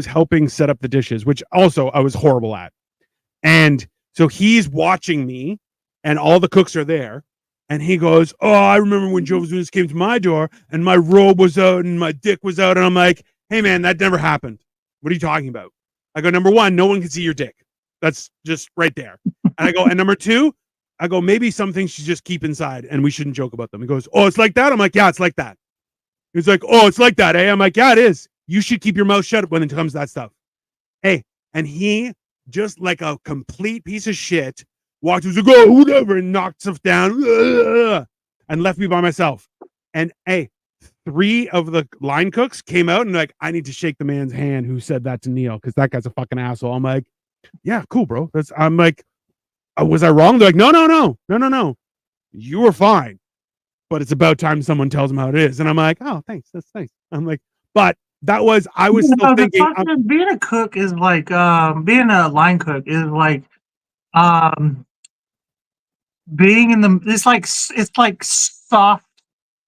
helping set up the dishes, which also I was horrible at. And so he's watching me, and all the cooks are there. And he goes, oh, I remember when Jehovah's Witness came to my door and my robe was out and my dick was out. And I'm like, hey man, that never happened. What are you talking about? I go, number one, no one can see your dick. That's just right there. And I go, and number two, I go, maybe some things should just keep inside and we shouldn't joke about them. He goes, oh, it's like that? I'm like, yeah, it's like that. He's like, oh, it's like that, eh? I'm like, yeah, it is. You should keep your mouth shut when it comes to that stuff. Hey, and he, just like a complete piece of shit, walked, was like, oh, whatever, and knocked stuff down and left me by myself. And hey, 3 of the line cooks came out and like, I need to shake the man's hand who said that to Neil because that guy's a fucking asshole. I'm like, yeah, cool, bro. I'm like, was I wrong? They're like, no. You were fine. But it's about time someone tells them how it is. And I'm like, oh, thanks. That's nice. I'm like, but I was still thinking. Being a cook is like, being a line cook is like, being in the, it's like soft,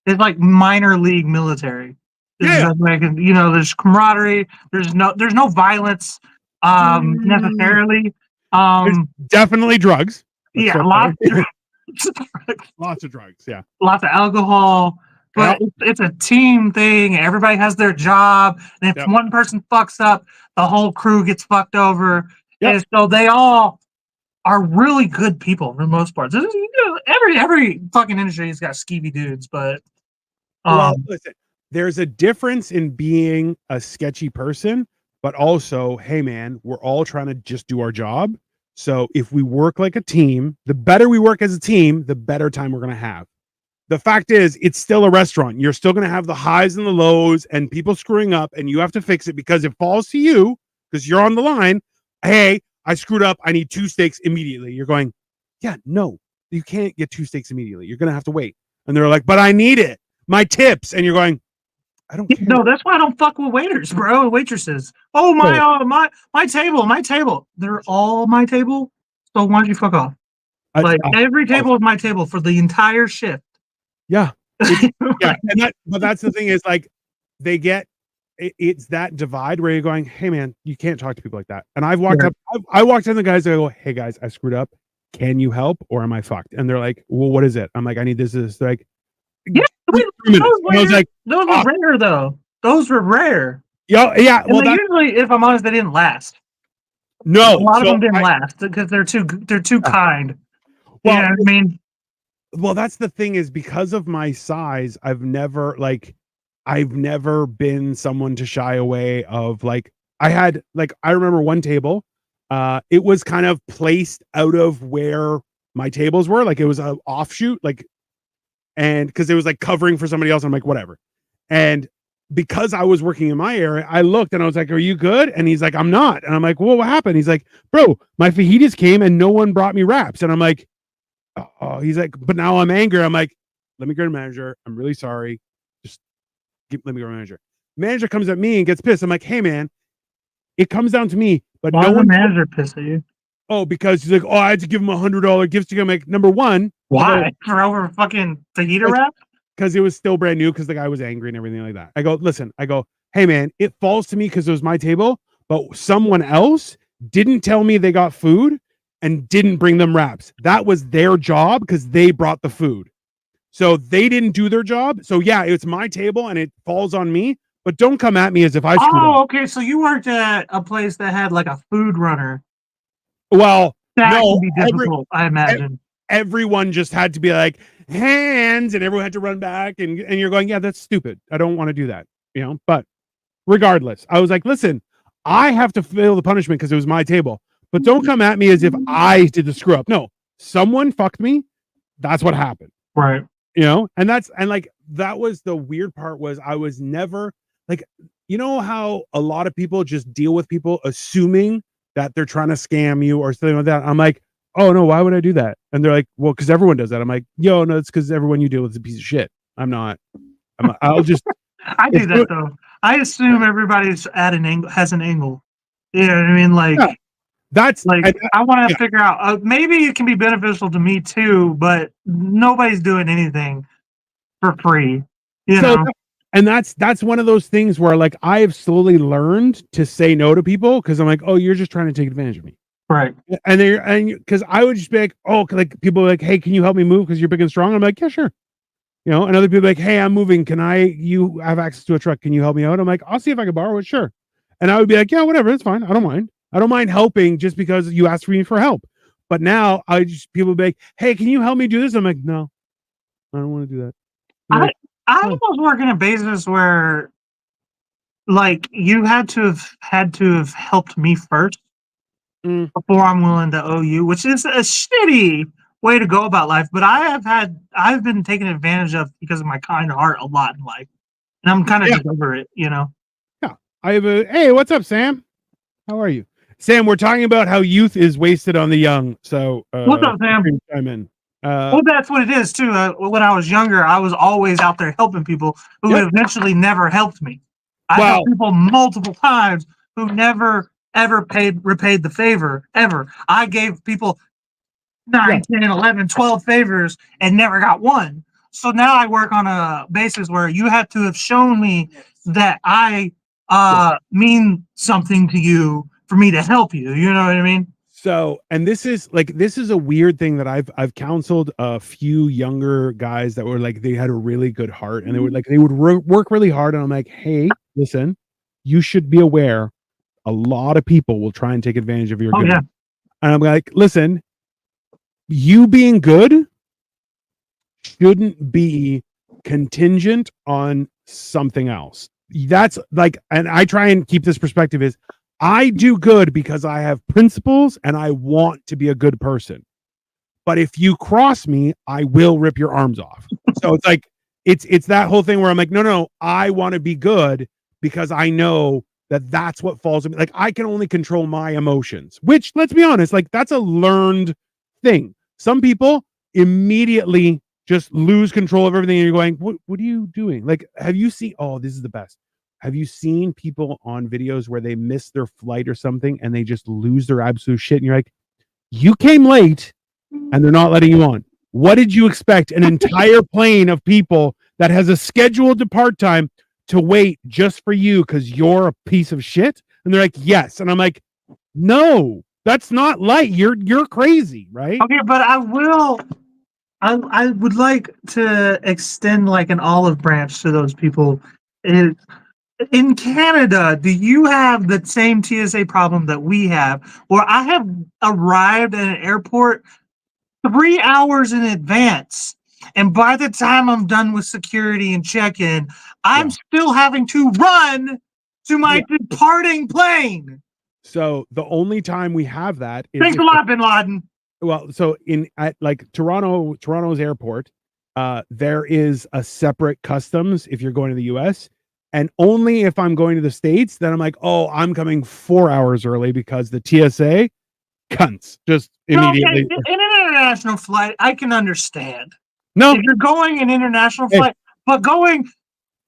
it's like minor league military. Yeah. Like, there's camaraderie. There's no violence, necessarily. There's definitely drugs. Yeah, lots of drugs. Yeah, lots of alcohol. But it's a team thing. Everybody has their job, and if one person fucks up, the whole crew gets fucked over. Yep. And so they all are really good people for the most part. Every fucking industry has got skeevy dudes, but listen, there's a difference in being a sketchy person, but also, hey man, we're all trying to just do our job. So if we work like a team, the better we work as a team, the better time we're going to have. The fact is, it's still a restaurant. You're still going to have the highs and the lows and people screwing up, and you have to fix it because it falls to you because you're on the line. Hey, I screwed up. I need 2 steaks immediately. You're going, yeah, no, you can't get 2 steaks immediately. You're going to have to wait. And they're like, but I need it. My tips. And you're going, I don't care. No, that's why I don't fuck with waiters, bro, and waitresses. Oh, my table. They're all my table. So why don't you fuck off? Every table is my table for the entire shift. Yeah. Yeah. But that's the thing is like they get it's that divide where you're going, hey man, you can't talk to people like that. And I've walked up, I walked in the guys, I go, hey guys, I screwed up. Can you help or am I fucked? And they're like, well, what is it? I'm like, I need this. They're like, yeah, those were rare though. Those were rare. Yeah. Well, usually, if I'm honest, they didn't last. No, a lot of them didn't last because they're too kind. Well, you know what I mean? Well, that's the thing is because of my size, I've never been someone to shy away of like I remember one table, it was kind of placed out of where my tables were, like it was an offshoot, like. And because it was like covering for somebody else, I'm like, whatever. And because I was working in my area, I looked and I was like, are you good? And he's like, I'm not. And I'm like, well, what happened? He's like, bro, my fajitas came and no one brought me wraps. And I'm like, oh, he's like, but now I'm angry. I'm like, let me go to manager. I'm really sorry. Just let me go to manager. Manager comes at me and gets pissed. I'm like, hey man, it comes down to me, but why no one manager pissed at you? Oh, because he's like, oh, I had to give him $100 gift to him. Like, number one, why for over fucking fajita wrap? Because it was still brand new. Because the guy was angry and everything like that. I go, listen. I go, hey man, it falls to me because it was my table, but someone else didn't tell me they got food and didn't bring them wraps. That was their job because they brought the food. So they didn't do their job. So yeah, it's my table and it falls on me. But don't come at me as if I screwed up. Oh, okay. So you worked at a place that had like a food runner. Well, that can be difficult, I imagine. Everyone just had to be like hands, and everyone had to run back, and you're going, yeah, that's stupid. I don't want to do that, But regardless, I was like, listen, I have to feel the punishment because it was my table, but don't come at me as if I did the screw up. No, someone fucked me. That's what happened, right? And that was the weird part was I was never like, how a lot of people just deal with people assuming that they're trying to scam you or something like that. I'm like, oh no, why would I do that? And they're like, well, because everyone does that. I'm like, yo, no, it's because everyone you deal with is a piece of shit. I'll just. I do that though. I assume everybody's at an angle, has an angle. You know what I mean? Like, yeah, that's like, I want to figure out, maybe it can be beneficial to me too, but nobody's doing anything for free, And that's one of those things where like I've slowly learned to say no to people because I'm like, oh, you're just trying to take advantage of me, right? And because I would just be like, oh, like people are like, hey, can you help me move because you're big and strong? I'm like, yeah, sure. And other people are like, hey, I'm moving. You have access to a truck? Can you help me out? I'm like, I'll see if I can borrow it. Sure. And I would be like, yeah, whatever, it's fine. I don't mind. I don't mind helping just because you asked me for help. But now people be like, hey, can you help me do this? I'm like, no, I don't want to do that. I almost work in a business where like you had to have helped me first before I'm willing to owe you, which is a shitty way to go about life. But I've been taken advantage of because of my kind heart a lot in life. And I'm kind of just over it, you know. Yeah. Hey, what's up, Sam? How are you? Sam, we're talking about how youth is wasted on the young. So what's up, Sam? I'm in. Well, that's what it is too. When I was younger, I was always out there helping people who eventually never helped me. I helped people multiple times who never ever repaid the favor ever. I gave people 9, 10, 11, 12 favors and never got one. So now I work on a basis where you have to have shown me that I mean something to you for me to help you. You know what I mean? So, and this is a weird thing that I've counseled a few younger guys that were like, they had a really good heart and they would work really hard. And I'm like, hey, listen, you should be aware a lot of people will try and take advantage of your goodness. And I'm like, listen, you being good shouldn't be contingent on something else. That's like, and I try and keep this perspective is I do good because I have principles and I want to be a good person. But if you cross me, I will rip your arms off. So it's like, it's that whole thing where I'm like, no, I want to be good because I know that that's what falls on me. Like I can only control my emotions, which let's be honest, like that's a learned thing. Some people immediately just lose control of everything. And you're going, what are you doing? Like, have you seen, oh, this is the best. Have you seen people on videos where they miss their flight or something and they just lose their absolute shit? And you're like, you came late and they're not letting you on. What did you expect? An entire plane of people that has a scheduled depart time to wait just for you because you're a piece of shit? And they're like, yes. And I'm like, no, that's not light. You're crazy, right? Okay, but I would like to extend like an olive branch to those people. In Canada, do you have the same TSA problem that we have, where I have arrived at an airport 3 hours in advance, and by the time I'm done with security and check-in, I'm still having to run to my departing plane? So the only time we have that is thanks a lot, Bin Laden. Well, so at like Toronto's airport, there is a separate customs if you're going to the US. And only if I'm going to the States, then I'm like, oh, I'm coming 4 hours early because the TSA cunts just immediately. Okay, in an international flight, I can understand. No, if you're going an international flight, but going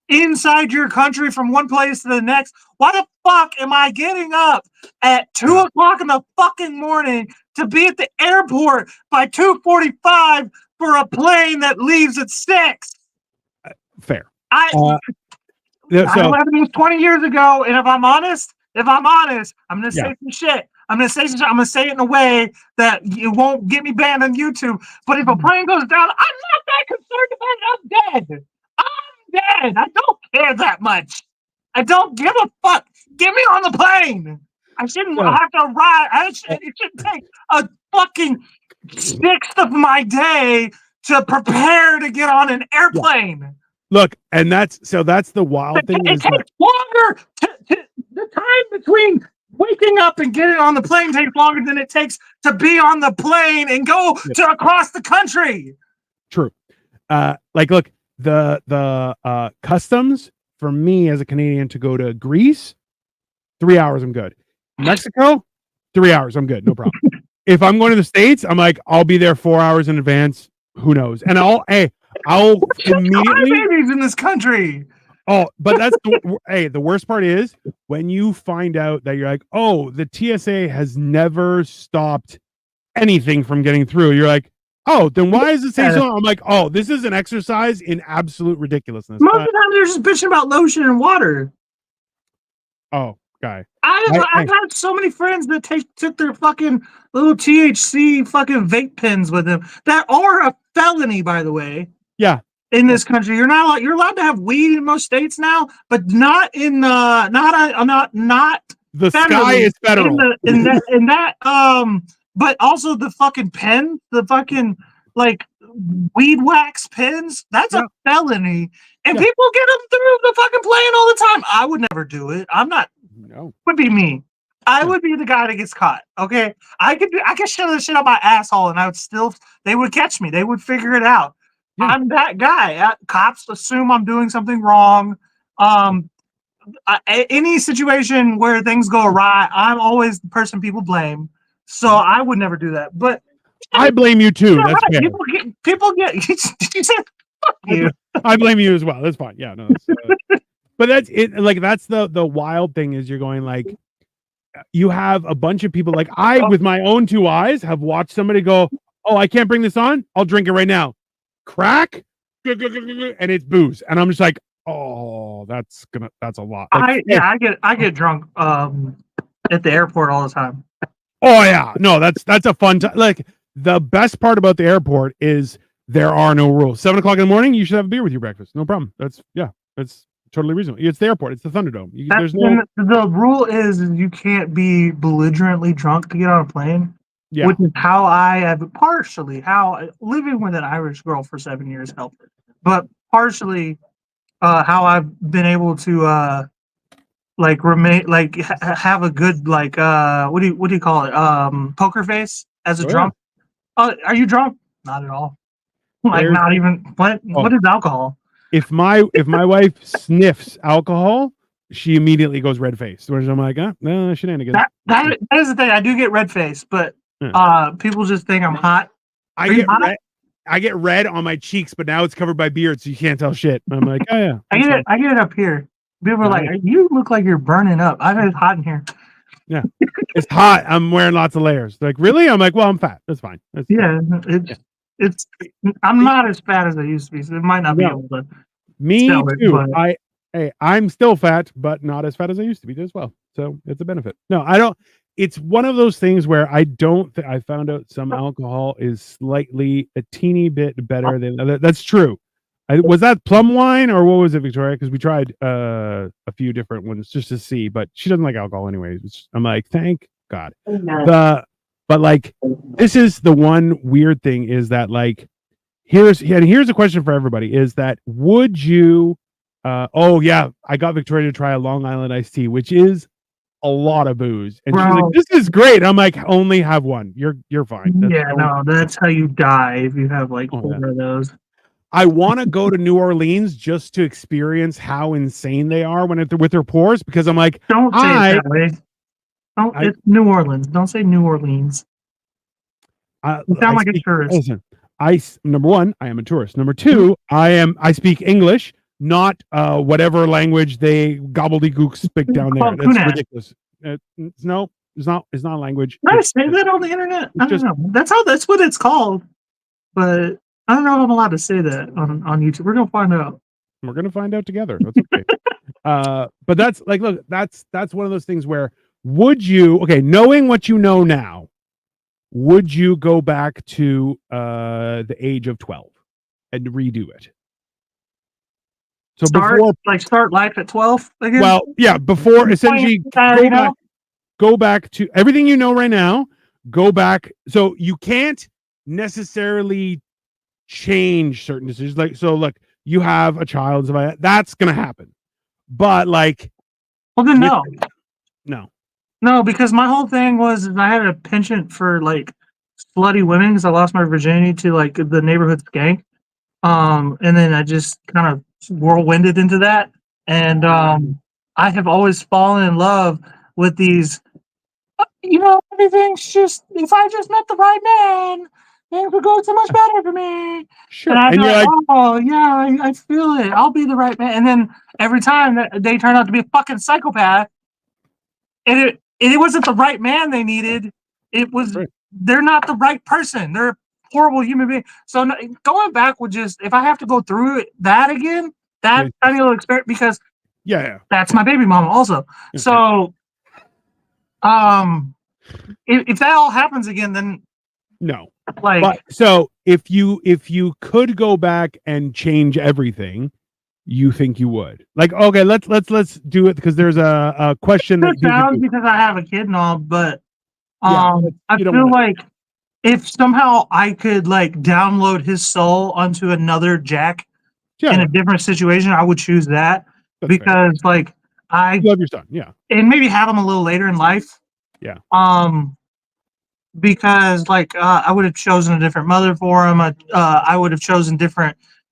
inside your country from one place to the next, why the fuck am I getting up at 2 o'clock in the fucking morning to be at the airport by 2:45 for a plane that leaves at 6? Fair. 9/11 was 20 years ago, and if I'm honest, I'm gonna say some shit. I'm gonna say it in a way that it won't get me banned on YouTube. But if a plane goes down, I'm not that concerned about it. I'm dead. I'm dead. I don't care that much. I don't give a fuck. Get me on the plane. I shouldn't have to ride. It should take a fucking 1/6 of my day to prepare to get on an airplane. Look, and that's the wild thing. It takes longer. The time between waking up and getting on the plane takes longer than it takes to be on the plane and go to across the country. True. Look, the customs for me as a Canadian to go to Greece, 3 hours, I'm good. Mexico, 3 hours, I'm good, no problem. If I'm going to the States, I'm like, I'll be there 4 hours in advance. Who knows? And I'll immediately babies in this country. Oh, but that's the worst part is when you find out that you're like, oh, the TSA has never stopped anything from getting through. You're like, oh, then why is it say so? I'm like, oh, this is an exercise in absolute ridiculousness. Most of the time they're just bitching about lotion and water. Oh, guy. I've had so many friends that took their fucking little THC fucking vape pens with them that are a felony, by the way. Yeah. In this country, you're allowed to have weed in most states now, but not in not the sky is federal. in that but also the fucking pen, the fucking like weed wax pens, that's a felony. And Yeah. people get them through the fucking plane all the time. I would never do it. I'm not. No. Would be me. I Yeah. would be the guy that gets caught. Okay, I could shove this shit up my asshole, and I would still. They would catch me. They would figure it out. Yeah. I'm that guy. Cops assume I'm doing something wrong. Any situation where things go awry, I'm always the person people blame. So I would never do that. But I blame you too. you're That's right. fair. People get. You said, fuck you. I blame you as well. That's fine. Yeah, no. But that's it. Like that's the wild thing is you're going like you have a bunch of people like I with my own two eyes have watched somebody go, oh, I can't bring this on. I'll drink it right now. Crack, and it's booze, and I'm just like, oh, that's a lot. Like, I get drunk at the airport all the time. Oh yeah, no, that's a fun time. Like the best part about the airport is there are no rules. 7 o'clock in the morning, you should have a beer with your breakfast. No problem. That's totally reasonable. It's the airport. It's the Thunderdome. There's no. The rule is you can't be belligerently drunk to get on a plane. Yeah. Which is how I have how living with an Irish girl for 7 years helped, but partially how I've been able to like remain like have a good like what do you call it poker face as a drunk. Are you drunk? Not at all. Like not even what is alcohol? If my wife sniffs alcohol, she immediately goes red faced. Whereas I'm like, no, shenanigans. That is the thing. I do get red faced, but people just think I'm hot. I get red on my cheeks, but now it's covered by beard, so you can't tell shit. I'm like, oh yeah. I get it up here. People are like, you look like you're burning up. I know it's hot in here. Yeah, it's hot. I'm wearing lots of layers. Like, really? I'm like, well, I'm fat. That's fine. It's I'm not as fat as I used to be, so it might not be able to. Me too. I'm still fat, but not as fat as I used to be as well. So it's a benefit. No, I don't. It's one of those things where I don't. I found out some alcohol is slightly a teeny bit better than other. That's true. Was that plum wine or what was it, Victoria? Because we tried a few different ones just to see, but she doesn't like alcohol anyways. I'm like, thank God. But like, this is the one weird thing is that like, here's a question for everybody: is that would you? Oh yeah, I got Victoria to try a Long Island iced tea, which is a lot of booze, and she's like, "This is great." I'm like, "Only have one. You're fine." That's how you die if you have like 4 of those. I want to go to New Orleans just to experience how insane they are when with their pores, because I'm like, don't say it that way. It's New Orleans. Don't say New Orleans. You sound like a tourist. Listen, number one, I am a tourist. Number two, I speak English, not whatever language they gobbledygook speak down there. That's ridiculous. It's not a language. Did I say that on the internet? I don't know. That's what it's called. But I don't know if I'm allowed to say that on YouTube. We're gonna find out. We're gonna find out together. That's okay. But that's like, look, that's one of those things where would you, knowing what you know now, would you go back to the age of 12 and redo it? So start life at 12 again? Well, yeah, before essentially go back to everything you know right now, go back. So you can't necessarily change certain decisions. Like, so look, you have a child, that's going to happen. But like, well then no, because my whole thing was I had a penchant for like slutty women because I lost my virginity to like the neighborhood skank. And then I just kind of whirlwinded into that. And I have always fallen in love with these, everything's just, if I just met the right man, things would go so much better for me. Sure. And you're like, oh, yeah, I feel it. I'll be the right man. And then every time they turn out to be a fucking psychopath, and it wasn't the right man they needed. It was, they're not the right person. They're a horrible human being. So going back would just, if I have to go through that again, that tiny little experience, because that's my baby mama also. Okay. So, if that all happens again, then no. So if you could go back and change everything, you think you would? Like, okay, let's do it, because there's a question that sounds because I have a kid and all, but Yeah, I you don't feel want to. like if somehow I could like download his soul onto another Jack Yeah, in a yeah, different situation, I would choose that that's fair. because like I You love your son. Yeah, and maybe have him a little later in life. yeah, Um, because like I would have chosen a different mother for him. I would have chosen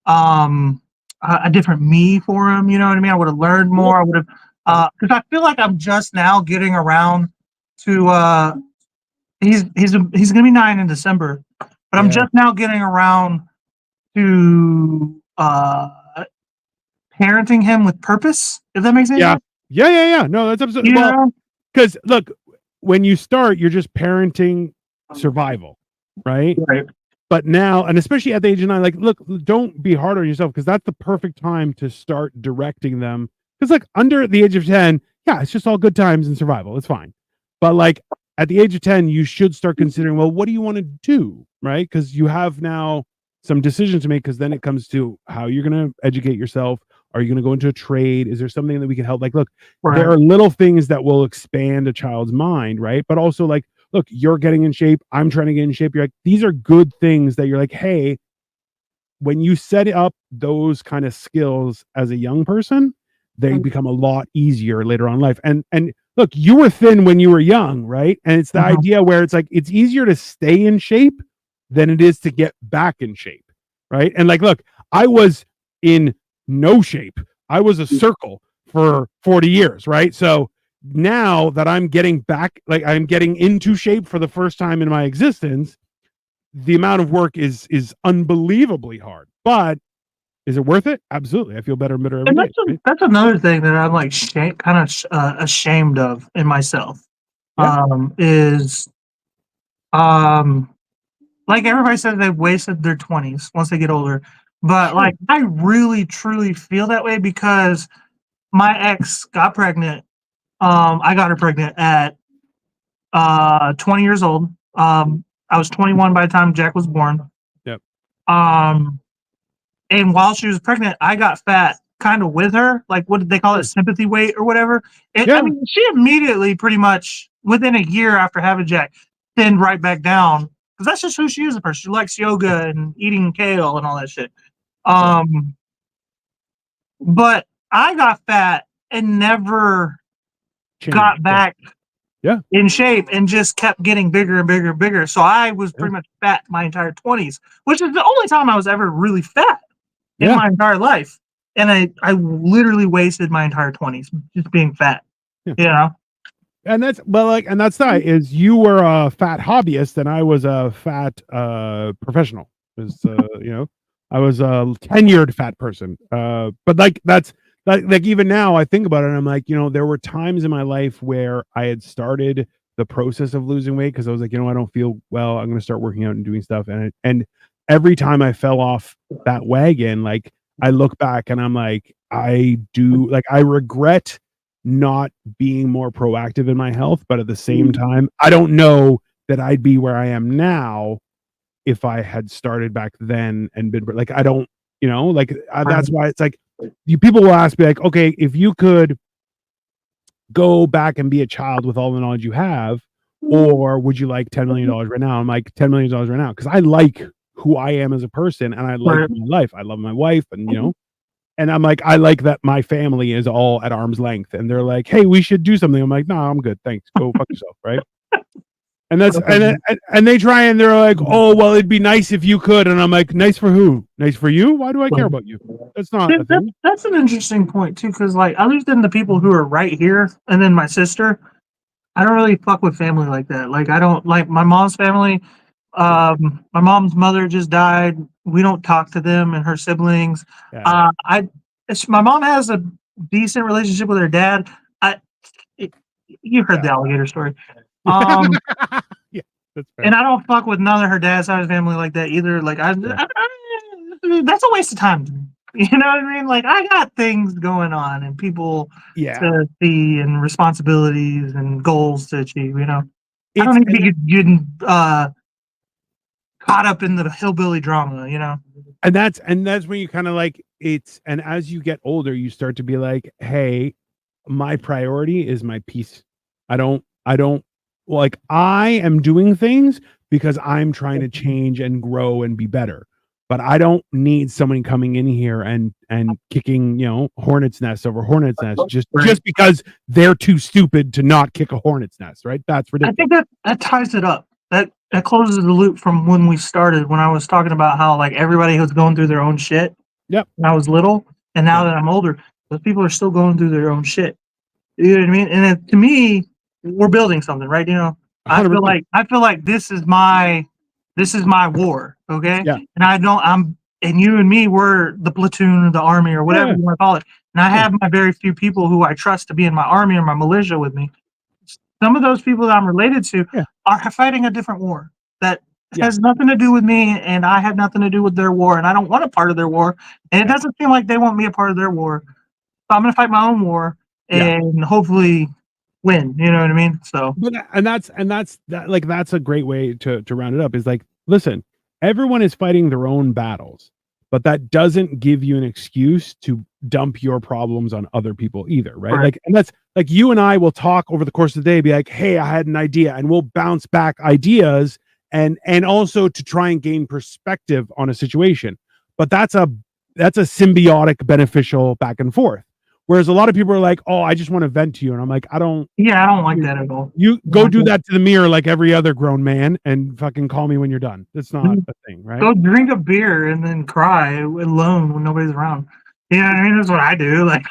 um a different me for him. You know what I mean? I would have learned yeah. more. I would have because I feel like I'm just now getting around to he's gonna be 9 in December, but I'm Yeah. just now getting around to parenting him with purpose. If that makes any Yeah. sense, Yeah, yeah, yeah. No, that's absolutely you well, know? because look, when you start, you're just parenting survival, right? Right. But now, and especially at the age of 9, like, look, don't be hard on yourself because that's the perfect time to start directing them. Because, like, under the age of 10, yeah, it's just all good times and survival. It's fine. But, like, at the age of 10, you should start considering, well, what do you want to do? Right? Because you have now some decisions to make. Because then it comes to how you're going to educate yourself. Are you going to go into a trade? Is there something that we can help? Like, look, there Right. are little things that will expand a child's mind, right? But also, like, look, you're getting in shape. I'm trying to get in shape. You're like, these are good things that you're like, hey, when you set up those kind of skills as a young person, they become a lot easier later on in life. And look, you were thin when you were young, right? And it's the Mhm. idea where it's like it's easier to stay in shape than it is to get back in shape, right? And like, look, I was in no shape. I was a circle for 40 years, right? So now that I'm getting back, like I'm getting into shape for the first time in my existence, the amount of work is unbelievably hard. But is it worth it? Absolutely. I feel better and better every And day. Right? that's another thing that I'm like kind of ashamed of in myself. Yeah. Is um like everybody says they've wasted their 20s once they get older, but Sure. like I really truly feel that way because my ex got pregnant. I got her pregnant at 20 years old. I was 21 by the time Jack was born. Yep. Um, and while she was pregnant, I got fat kind of with her. Like, what did they call it? Sure. Sympathy weight or whatever. I Yeah. mean, she immediately, pretty much within a year after having Jack, thinned right back down because that's just who she is. A person. She likes Yeah. yoga and eating kale and all that shit. Yeah. Um, but I got fat and never Change. got Yeah. back Yeah. in shape and just kept getting bigger and bigger and bigger. So I was Yeah. pretty much fat my entire 20s, which is the only time I was ever really fat in Yeah. my entire life. And I literally wasted my entire 20s just being fat, Yeah. you know? And that's well, like, and that's that is you were a fat hobbyist and I was a fat professional. Is I was a tenured fat person. But like that's like even now I think about it and I'm like, there were times in my life where I had started the process of losing weight because I was like, I don't feel well. I'm gonna start working out and doing stuff. And every time I fell off that wagon, like I look back and I'm like, I regret not being more proactive in my health, but at the same time, I don't know that I'd be where I am now if I had started back then and been like I don't, that's why it's like you people will ask me like, okay, if you could go back and be a child with all the knowledge you have, or would you like $10 million right now? I'm like $10 million right now because I like who I am as a person and I like Right. my life. I love my wife and and I'm like, I like that my family is all at arm's length, and they're like, "Hey, we should do something." I'm like, "No, I'm good, thanks. Go fuck yourself." Right? And that's and they try and they're like, "Oh, well, it'd be nice if you could," and I'm like, "Nice for who? Nice for you? Why do I care about you? That's not a thing." That's an interesting point too, because like other than the people who are right here, and then my sister, I don't really fuck with family like that. Like I don't like my mom's family. My mom's mother just died. We don't talk to them and her siblings. Yeah, I my mom has a decent relationship with her dad. I it, you heard yeah, the alligator story. yeah, Um, yeah. That's fair. and I don't fuck with none of her dad's side of the family like that either. Like Yeah, that's a waste of time to me. You know what I mean? Like I got things going on and people yeah. to see and responsibilities and goals to achieve. I don't It's need to be getting caught up in the hillbilly drama. and that's when you kind of like it's and as you get older, you start to be like, "Hey, my priority is my peace. I don't like I am doing things because I'm trying to change and grow and be better. But I don't need someone coming in here and kicking, hornet's nest over hornet's nest just because they're too stupid to not kick a hornet's nest, right? That's ridiculous. I think that ties it up. That closes the loop from when we started, when I was talking about how like everybody was going through their own shit. Yep. When I was little, and now Yep. that I'm older, those people are still going through their own shit. You know what I mean? And to me, we're building something, right? I 100%. feel like this is my war, okay? Yeah. And and you and me, we're the platoon or the army or whatever you want to call it. And I have my very few people who I trust to be in my army or my militia with me. Some of those people that I'm related to are fighting a different war that has nothing to do with me, and I have nothing to do with their war, and I don't want a part of their war. And it doesn't seem like they want me a part of their war. So I'm going to fight my own war and hopefully win. You know what I mean? So, that's a great way to round it up. Is like, listen, everyone is fighting their own battles, but that doesn't give you an excuse to dump your problems on other people either, right? Like, and that's like you and I will talk over the course of the day, be like, hey, I had an idea, and we'll bounce back ideas and also to try and gain perspective on a situation. But that's a symbiotic, beneficial back and forth. Whereas a lot of people are like, oh, I just want to vent to you. And I'm like, I don't like that at all. You go do that to the mirror like every other grown man and fucking call me when you're done. That's not a thing, right? Go drink a beer and then cry alone when nobody's around. You know what I mean? That's what I do. Like,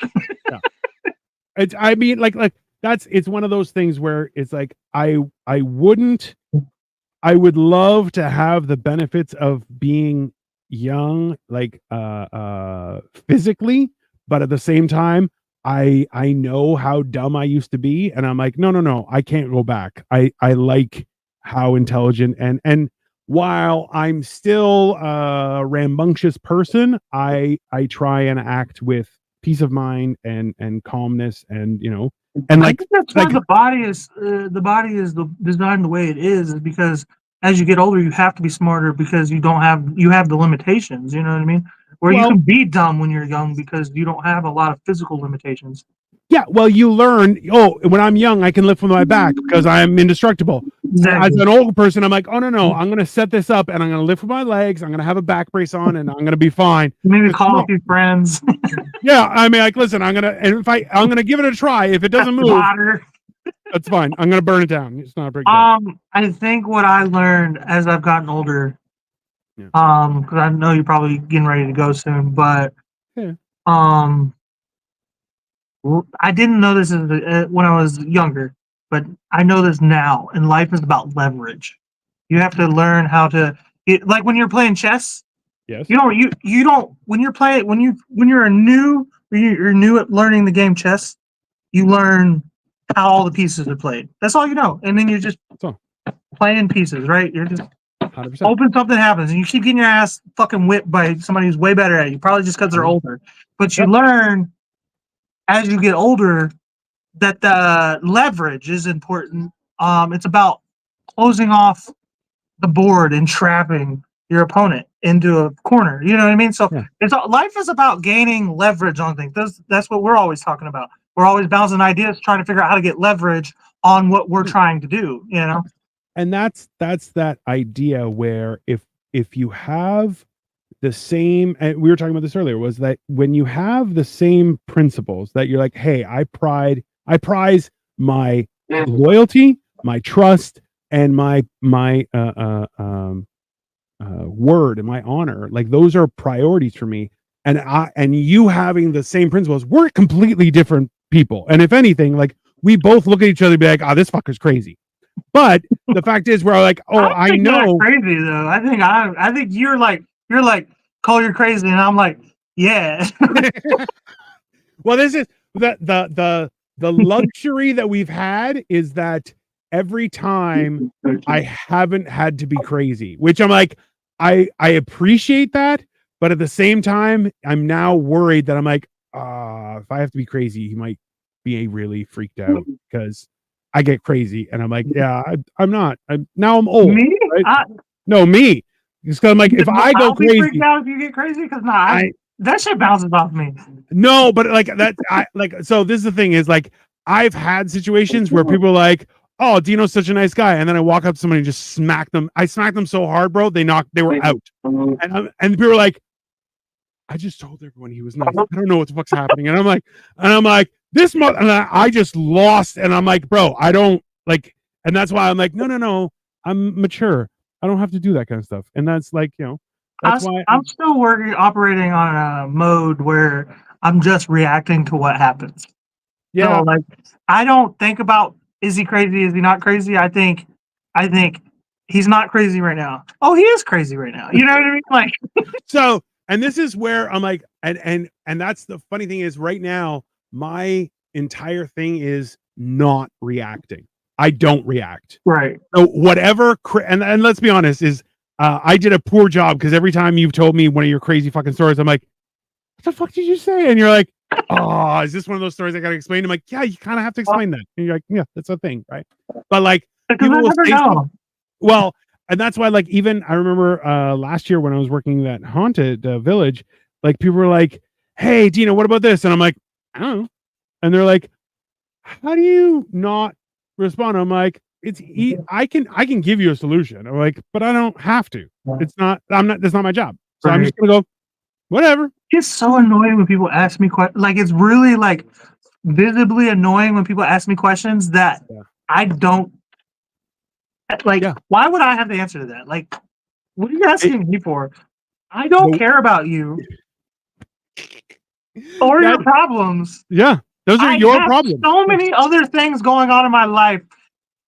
it's one of those things where it's like, I would love to have the benefits of being young, like, physically, but at the same time, I know how dumb I used to be, and I'm like, no, I can't go back. I like how intelligent and while I'm still a rambunctious person, I try and act with peace of mind and calmness, and and I think that's why the body is designed the way it is because as you get older, you have to be smarter because you have the limitations. You know what I mean? Where you can be dumb when you're young because you don't have a lot of physical limitations. Yeah, well, you learn, when I'm young, I can lift with my back because I'm indestructible. Exactly. As an old person, I'm like, oh, no, I'm going to set this up and I'm going to lift with my legs. I'm going to have a back brace on and I'm going to be fine. Maybe call a few friends. Yeah, I mean, like, listen, I'm going to give it a try. If it doesn't move, that's fine. I'm going to burn it down. It's not a big deal. I think what I learned as I've gotten older, because I know you're probably getting ready to go soon, but I didn't know this when I was younger, but I know this now. And life is about leverage. You have to learn how to, like when you're playing chess. Yes. You don't when you're new at learning the game chess. You learn how all the pieces are played. That's all you know, and then you're just playing pieces, right? You're just 100%. Hoping something happens, and you keep getting your ass fucking whipped by somebody who's way better at you, probably just because they're older. But you learn as you get older that the leverage is important. It's about closing off the board and trapping your opponent into a corner. You know what I mean? So life is about gaining leverage on things. That's what we're always talking about. We're always bouncing ideas, trying to figure out how to get leverage on what we're trying to do. You know, and that's that idea where if you have the same, and we were talking about this earlier, was that when you have the same principles, that you're like, hey, I prize my loyalty, my trust, and my word and my honor, like those are priorities for me. And you having the same principles, we're completely different people. And if anything, like we both look at each other and be like, oh, this fucker's crazy. But the fact is, we're like, oh, I know. Crazy though. I think you're like, Cole, you're crazy, and I'm like, yeah. Well, this is the luxury that we've had is that every time I haven't had to be crazy, which I'm like, I appreciate that, but at the same time, I'm now worried that I'm like, if I have to be crazy, he might be really freaked out because I get crazy, and I'm like, yeah, I'm not. Now I'm old. Me? Right? No, me. Because I'm like, if I go crazy, freaked out if you get crazy, because that shit bounces off me. No, but like that, so this is the thing is like I've had situations where people are like, oh, Dino's such a nice guy. And then I walk up to somebody and just smack them. I smacked them so hard, bro. They were out. And people were like, I just told everyone he was nice. I don't know what the fuck's happening. And I'm like, this month, and I just lost. And I'm like, bro, I don't like, and that's why I'm like, no, I'm mature. I don't have to do that kind of stuff. And that's like, that's why I'm still operating on a mode where I'm just reacting to what happens. yeah. So, like, I don't think about, is he crazy? Is he not crazy? I think he's not crazy right now. Oh, he is crazy right now. You know what I mean? Like, so, and this is where I'm like, and that's the funny thing is right now, my entire thing is not reacting. I don't react. right. So whatever, and let's be honest, is I did a poor job because every time you've told me one of your crazy fucking stories, I'm like, what the fuck did you say? And you're like, oh, is this one of those stories I gotta explain? I'm like, yeah, you kind of have to explain that. And you're like, yeah, that's a thing, right? But like, Because I never know. well, and that's why, like, even I remember last year when I was working that haunted village, like people were like, hey, Dina, what about this? And I'm like, I don't know. And they're like, how do you not respond? I'm like, I can give you a solution. I'm like, but I don't have to. That's not my job. So I'm just gonna go, whatever. It's so annoying when people ask me questions. Like, it's really like visibly annoying when people ask me questions that I don't like. Yeah. Why would I have the answer to that? Like, what are you asking me for? I don't care about you or your problems. Yeah, those are your problems. So many other things going on in my life,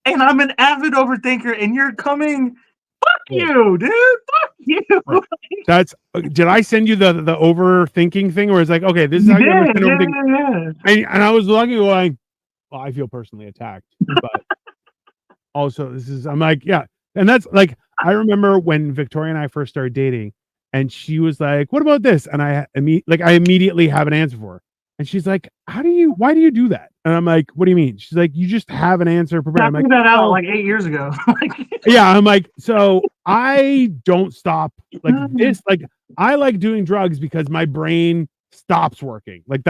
and I'm an avid overthinker, and you're coming. Fuck you, dude. Fuck you. Right. That's. Did I send you the overthinking thing, where it's like, okay, this is how you understand overthinking? And I was looking, going, well, I feel personally attacked, but also this is. I'm like, yeah, and that's like, I remember when Victoria and I first started dating, and she was like, what about this? And I immediately have an answer for her. And she's like, why do you do that? And I'm like, what do you mean? She's like, you just have an answer prepared. I'm like, that out like 8 years ago. yeah, I'm like, so I don't stop like this. Like, I like doing drugs because my brain stops working. Like,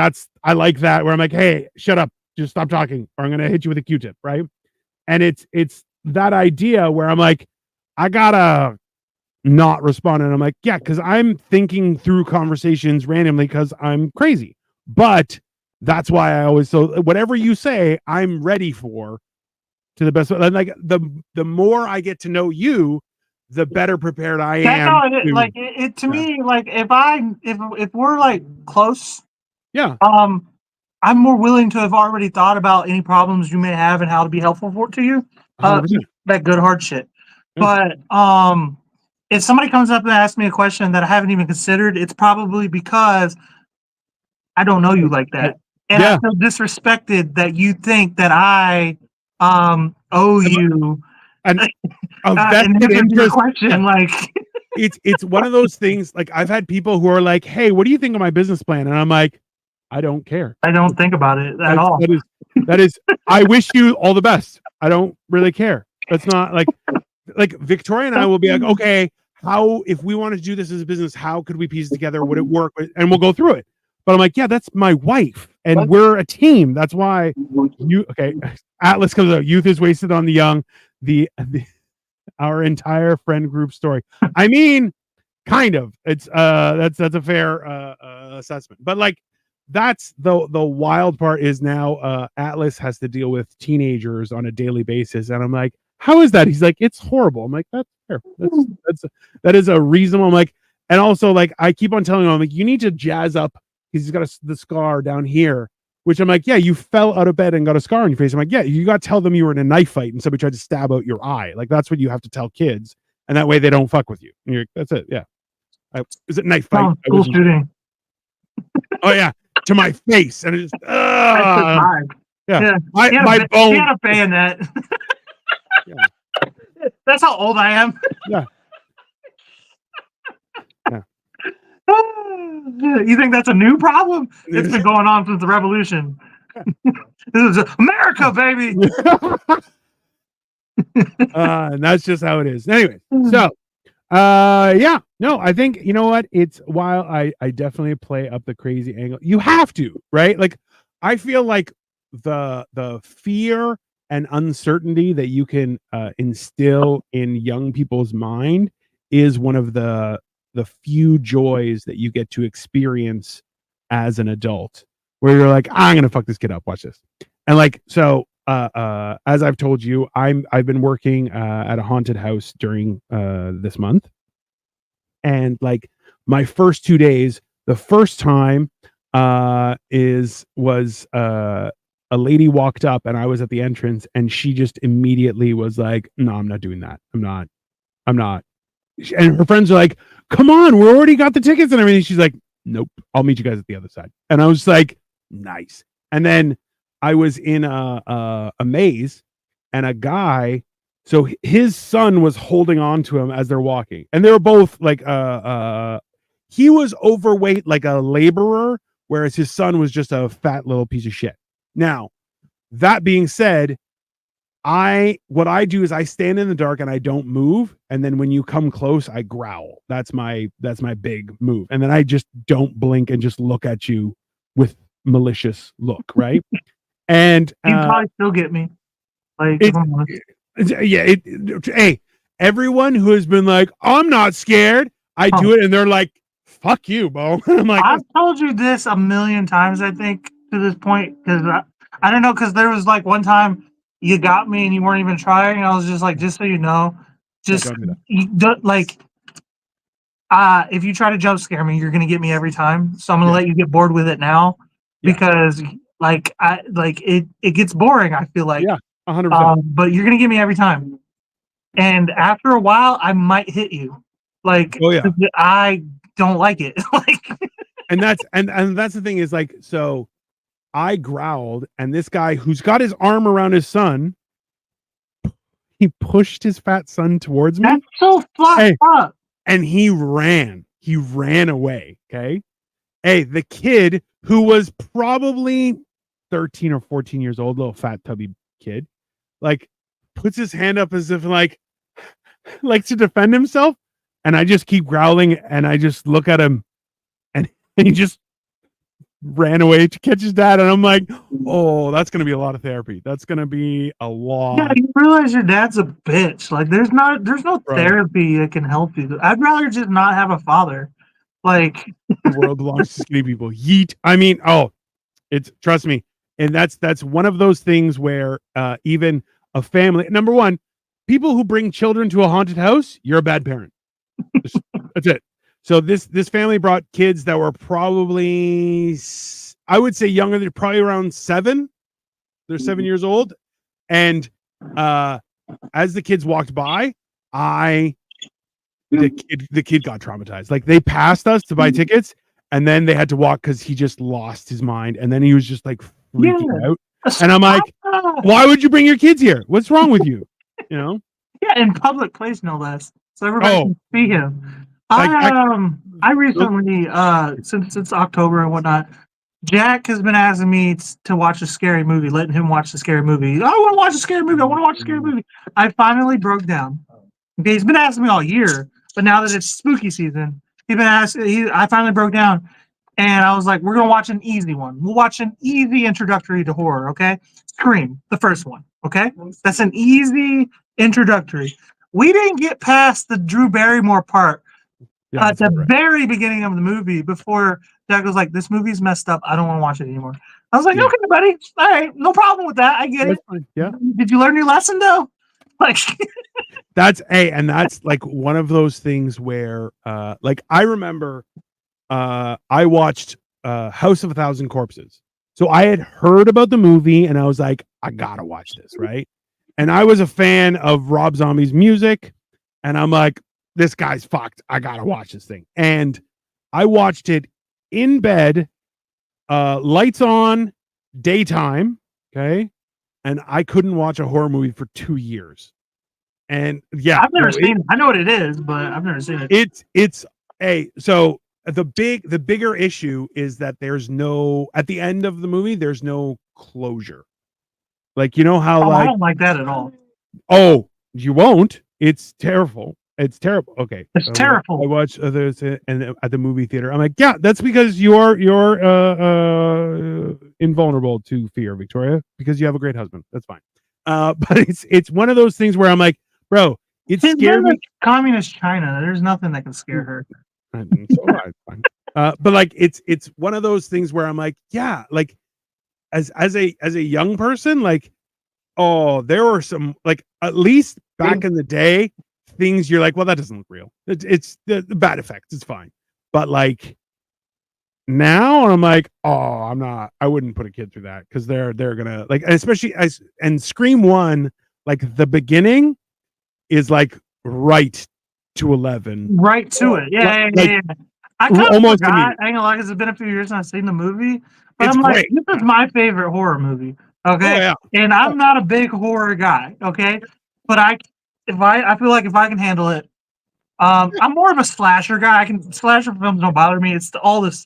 I like that, where I'm like, hey, shut up, just stop talking, or I'm gonna hit you with a Q-tip, right? And it's that idea where I'm like, I gotta not respond. And I'm like, yeah, because I'm thinking through conversations randomly because I'm crazy. But that's why I always, so whatever you say, I'm ready for, to the best. Like, the more I get to know you, the better prepared I am. That's how it is. Like, it to me, like, if we're like close, yeah, I'm more willing to have already thought about any problems you may have and how to be helpful to you. That good hard shit. Yeah. But if somebody comes up and asks me a question that I haven't even considered, it's probably because I don't know you like that. And I feel disrespected that you think that I owe you an interest question. Like, it's one of those things. Like, I've had people who are like, hey, what do you think of my business plan? And I'm like, I don't care. I don't think about it at all. That is I wish you all the best. I don't really care. That's not like Victoria and I will be like, okay, how, if we want to do this as a business, how could we piece it together? Would it work? And we'll go through it. But I'm like, yeah, that's my wife, and we're a team. That's why Atlas comes out. Youth is wasted on the young. Our entire friend group story. I mean, kind of. It's that's a fair assessment. But like, that's the wild part is now Atlas has to deal with teenagers on a daily basis, and I'm like, how is that? He's like, it's horrible. I'm like, that's fair. That is a reasonable. I'm like, and also, like, I keep on telling him, I'm like, you need to jazz up. He's got the scar down here, which I'm like, yeah, you fell out of bed and got a scar on your face. I'm like, yeah, you got to tell them you were in a knife fight and somebody tried to stab out your eye. Like, that's what you have to tell kids, and that way they don't fuck with you. And you're like, that's it. Yeah. Is it knife fight? School shooting. Oh yeah, to my face, and it just yeah. My bone. He had a bayonet. That's how old I am. Yeah. You think that's a new problem? It's been going on since the revolution. This is America, baby. And that's just how it is. Anyway, so I think, you know what? It's, while I definitely play up the crazy angle, you have to, right? Like, I feel like the fear and uncertainty that you can instill in young people's mind is one of the few joys that you get to experience as an adult, where you're like, I'm gonna fuck this kid up, watch this. And like, so as I've told you, I've been working at a haunted house during this month, and like my first 2 days, the first time was a lady walked up and I was at the entrance, and she just immediately was like, no, I'm not doing that. I'm not. And her friends are like, come on, we already got the tickets and everything. She's like, nope, I'll meet you guys at the other side. And I was like, nice. And then I was in a maze, and a guy, so his son was holding on to him as they're walking, and they were both like he was overweight like a laborer, whereas his son was just a fat little piece of shit. Now, that being said, what I do is I stand in the dark and I don't move, and then when you come close, I growl. That's my big move. And then I just don't blink and just look at you with malicious look, right? And You probably still get me. Like, hey, everyone who has been like, I'm not scared, I do it, and they're like, fuck you, Bo. I'm like, I've told you this a million times, I think, to this point, because I don't know, because there was like one time you got me and you weren't even trying, and I was just like, just so you know, just like, if you try to jump scare me, you're gonna get me every time. So I'm gonna let you get bored with it now, because like it gets boring. I feel like 100%. But you're gonna get me every time, and after a while, I might hit you. Like, I don't like it. Like, and that's the thing is like, so I growled, and this guy who's got his arm around his son, he pushed his fat son towards me. That's so fucked up. And he ran away. Okay. Hey, the kid who was probably 13 or 14 years old, little fat tubby kid, like puts his hand up as if like to defend himself. And I just keep growling, and I just look at him, and he just ran away to catch his dad. And I'm like, oh, that's going to be a lot of therapy. That's going to be a lot. Yeah, you realize your dad's a bitch. Like, there's no therapy that can help you. I'd rather just not have a father. Like, the world belongs to skinny people. Yeet. I mean, it's, trust me. And that's one of those things where even a family, number one, people who bring children to a haunted house, you're a bad parent. That's it. So this family brought kids that were probably, I would say, younger. They're probably around 7. They're 7 years old. And as the kids walked by, the kid got traumatized. Like, they passed us to buy tickets, and then they had to walk because he just lost his mind, and then he was just like freaking out. And I'm like, why would you bring your kids here? What's wrong with you? You know? Yeah, in public place, no less, so everybody can see him. I recently, since it's October and whatnot, Jack has been asking me to watch a scary movie, letting him watch the scary movie. I want to watch a scary movie. I want to watch a scary movie. I finally broke down. Okay, he's been asking me all year, but now that it's spooky season, I finally broke down, and I was like, we're gonna watch an easy one. We'll watch an easy introductory to horror. Okay, Scream, the first one. Okay, that's an easy introductory. We didn't get past the Drew Barrymore part at the very beginning of the movie before Jack was like, this movie's messed up. I don't want to watch it anymore. I was like, okay, buddy. All right. No problem with that. I get it. Fine. Yeah. Did you learn your lesson though? Like, that's like one of those things where, like, I remember, I watched House of a Thousand Corpses. So I had heard about the movie, and I was like, I gotta watch this, right? And I was a fan of Rob Zombie's music, and I'm like, this guy's fucked. I gotta watch this thing. And I watched it in bed, lights on, daytime. Okay. And I couldn't watch a horror movie for 2 years. And yeah, I've never seen it. I know what it is, but I've never seen it. So the bigger issue is that there's no, at the end of the movie, there's no closure. Like, you know how I don't like that at all. Oh, you won't. It's terrible. It's terrible. Okay, it's terrible. I watched others and at the movie theater. I'm like, yeah, that's because you're invulnerable to fear, Victoria, because you have a great husband. That's fine. But it's one of those things where I'm like, bro, it She's scared been me. to communist China. There's nothing that can scare her. I mean, so have I. Fine. But like it's one of those things where I'm like, yeah, like as a young person, like, oh, there were some, like, at least back in the day, things you're like, well, that doesn't look real. It's the bad effects. It's fine. But like now, I'm like, oh, I wouldn't put a kid through that because they're gonna like, especially as and Scream 1, like the beginning is like right to 11. Right to it. Yeah, yeah, Like yeah, yeah. I kind of almost forgot. immediate. I ain't gonna lie, 'cause it's been a few years since I've seen the movie. But It's I'm like, great. this is my favorite horror movie. Oh Okay. yeah. And Oh, I'm not a big horror guy. Okay. But I feel like if I can handle it, I'm more of a slasher guy. Slasher films don't bother me. It's all the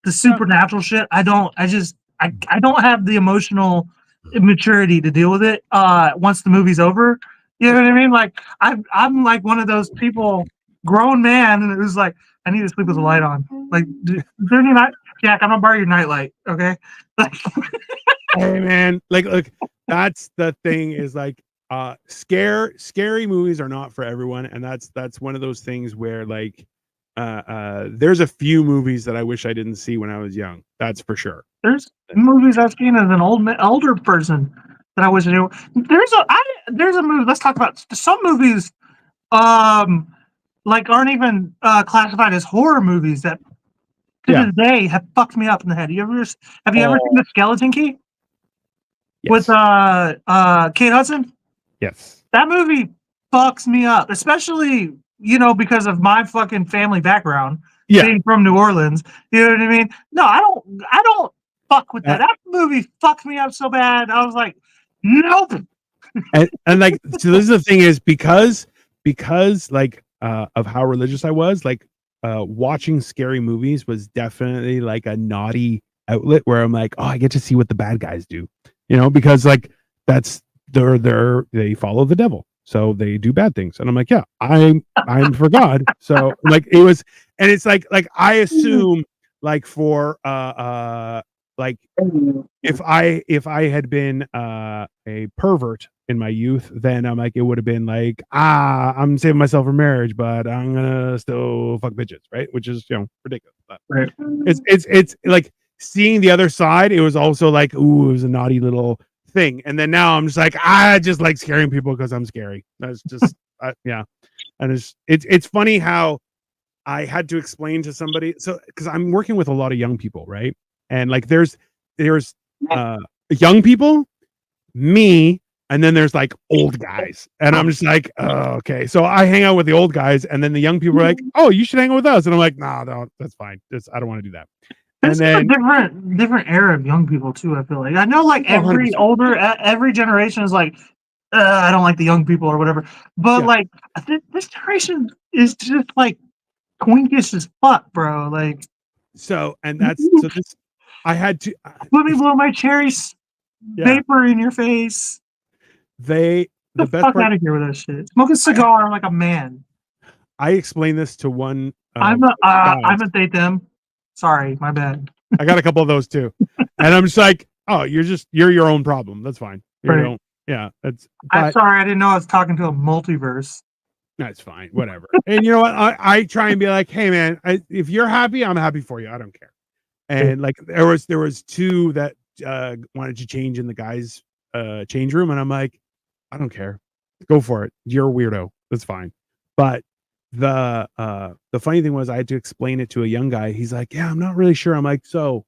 yeah. supernatural shit. I don't have the emotional maturity to deal with it. Once the movie's over, you know what I mean? Like I'm like one of those people, grown man who's like, I need to sleep with the light on. Like, is there any night? Jack, I'm gonna borrow your nightlight. Okay. Like, Hey man, like look, that's the thing is like scary movies are not for everyone, and that's one of those things where like there's a few movies that I wish I didn't see when I was young. That's for sure. there's movies I've seen as an older person that I wish I knew. There's a movie. Let's talk about some movies. Um, like aren't even classified as horror movies that to Yeah. this day have fucked me up in the head. Have you ever seen Oh The Skeleton Key with yes. Kate Hudson? Yes. That movie fucks me up, especially because of my fucking family background Yeah. being from New Orleans. You know what I mean? No, I don't fuck with that. Uh, That movie fucked me up so bad. I was like, nope. and like so this is the thing is because like of how religious I was, like watching scary movies was definitely like a naughty outlet where I'm like, oh, I get to see what the bad guys do, because like that's they follow the devil, so they do bad things, and I'm like, yeah, I'm for God, so like it was, and it's like I assume like for like if I had been a pervert in my youth, then I'm like, it would have been like, I'm saving myself for marriage, but I'm gonna still fuck bitches, right? Which is ridiculous. But Right. it's like seeing the other side. It was also like, ooh, it was a naughty little thing, and then now I'm just like, I just like scaring people because I'm scary. That's just yeah, and it's funny how I had to explain to somebody, so because I'm working with a lot of young people, right? And like there's uh young people, me, and then there's like old guys. And I'm just like, oh, okay. So I hang out with the old guys, and then the young people are like, oh, you should hang out with us. And I'm like, nah, no, that's fine. I don't want to do that. There's And a then different era of young people too. I feel like I know like oh, 100%. every generation is like, I don't like the young people or whatever. But Yeah. like this generation is just like twinkish as fuck, bro. Like, So and that's so this I had to let me blow my cherry yeah, vapor in your face. they the Get the best fuck part out of here with that shit. Smoke a cigar like a man. I explained this to one of I'm guys. a date them. Sorry, my bad. I got a couple of those too. And I'm just like, oh, you're your own problem. That's fine. You Right. don't yeah, that's I'm but sorry. I didn't know I was talking to a multiverse. that's fine. Whatever. And you know what? I try and be like, hey man, if you're happy, I'm happy for you. I don't care. And like there was two that wanted to change in the guys change room, and I'm like, I don't care. Go for it. You're a weirdo. That's fine. But the funny thing was I had to explain it to a young guy. He's like, yeah, I'm not really sure. I'm like, so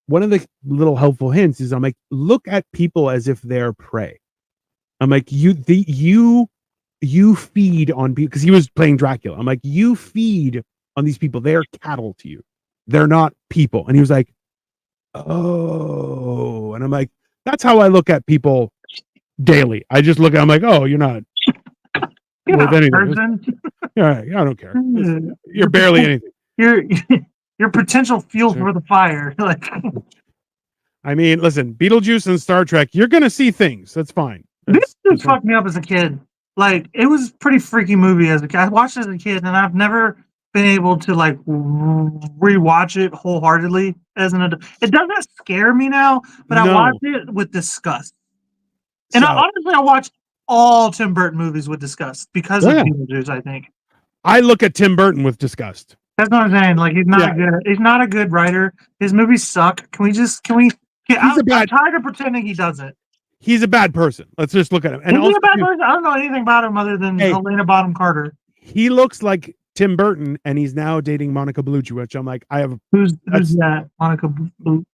one of the little helpful hints is I'm like, look at people as if they're prey. I'm like, you feed on people, because he was playing Dracula. I'm like, you feed on these people. They are cattle to you. They're not people. And he was like, oh. And I'm like, that's how I look at people daily. I just look at, I'm like, oh, you're not You're worth not a anything. person. Yeah, I don't care. You're barely anything. Your potential fuel for the fire. Like, I mean, listen, Beetlejuice and Star Trek, you're gonna see things. That's fine. this That's fine. fucked me up as a kid. Like, it was a pretty freaky movie as a kid. I watched it as a kid, and I've never been able to like rewatch it wholeheartedly as an adult. It doesn't scare me now, but I watch No, it with disgust. And So, honestly, I watch all Tim Burton movies with disgust because of yeah. Beetlejuice, I think. I look at Tim Burton with disgust. That's what I'm saying. Like he's not good. He's not a good writer. His movies suck. I'm tired of pretending he doesn't. He's a bad person. Let's just look at him. And Is he also, a bad person? I don't know anything about him other than Helena Bonham Carter. He looks like Tim Burton, and he's now dating Monica Bellucci, which I'm like, who's that? Monica Bellucci.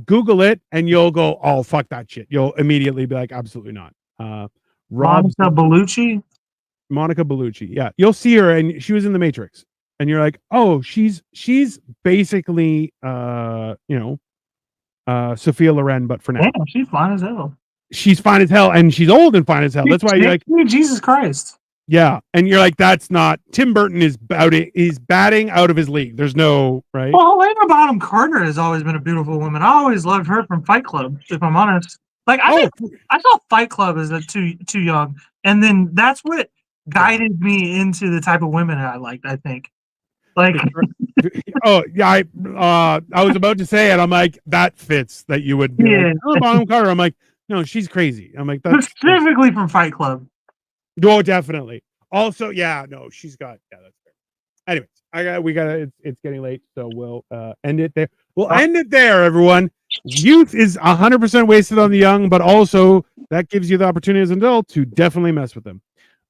Google it, and you'll go, oh, fuck that shit. You'll immediately be like, absolutely not. Monica Bellucci. Monica Bellucci. Yeah, you'll see her, and she was in The Matrix, and you're like, oh, she's basically, Sophia Loren, but for now. Damn, she's fine as hell. She's fine as hell, and she's old and fine as hell. That's why you're like, Jesus Christ. Yeah, and you're like, that's not Tim Burton is he's batting out of his league. There's no right. Well, Helena Bonham Carter has always been a beautiful woman. I always loved her from Fight Club, if I'm honest. Like I saw Fight Club as too young, and then that's what guided me into the type of women I liked. I think. Like, oh yeah, I was about to say it. I'm like, that fits that you would. Be like, oh, Bonham Carter. I'm like, no, she's crazy. I'm like, that's specifically from Fight Club. Oh, definitely. Also, yeah, no, she's got. Yeah, that's fair. Anyways, we got. It's getting late, so we'll end it there. We'll end it there, everyone. Youth is 100% wasted on the young, but also that gives you the opportunity as an adult to definitely mess with them.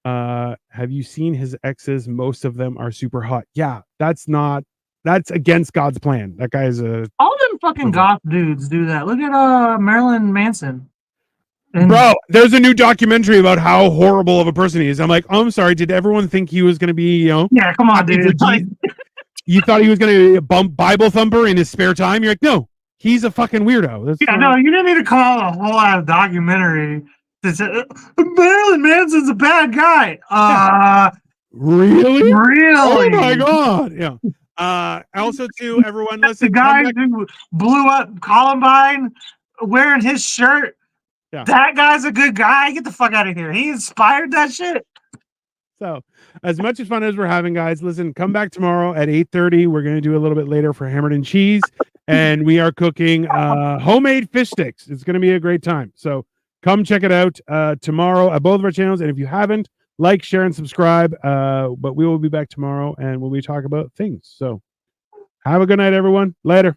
Have you seen his exes? Most of them are super hot. Yeah, that's against God's plan. That guy is all them fucking goth dudes do that. Look at Marilyn Manson. Bro, there's a new documentary about how horrible of a person he is. I'm like, I'm sorry. Did everyone think he was going to be, Yeah, come on, dude. You thought he was going to be a Bible thumper in his spare time? You're like, no, he's a fucking weirdo. No, you didn't need to call it a whole ass documentary. Marilyn Manson's a bad guy. Really? Really? Oh my god. Yeah. Also, to everyone listening, the guy who blew up Columbine wearing his shirt. Yeah. That guy's a good guy. Get the fuck out of here. He inspired that shit. So, as much as fun as we're having, guys, listen, come back tomorrow at 8:30. We're going to do a little bit later for Hammered and Cheese, and we are cooking homemade fish sticks. It's going to be a great time. So, come check it out tomorrow at both of our channels. And if you haven't, like, share, and subscribe. But we will be back tomorrow, and we'll be talking about things. So, have a good night, everyone. Later.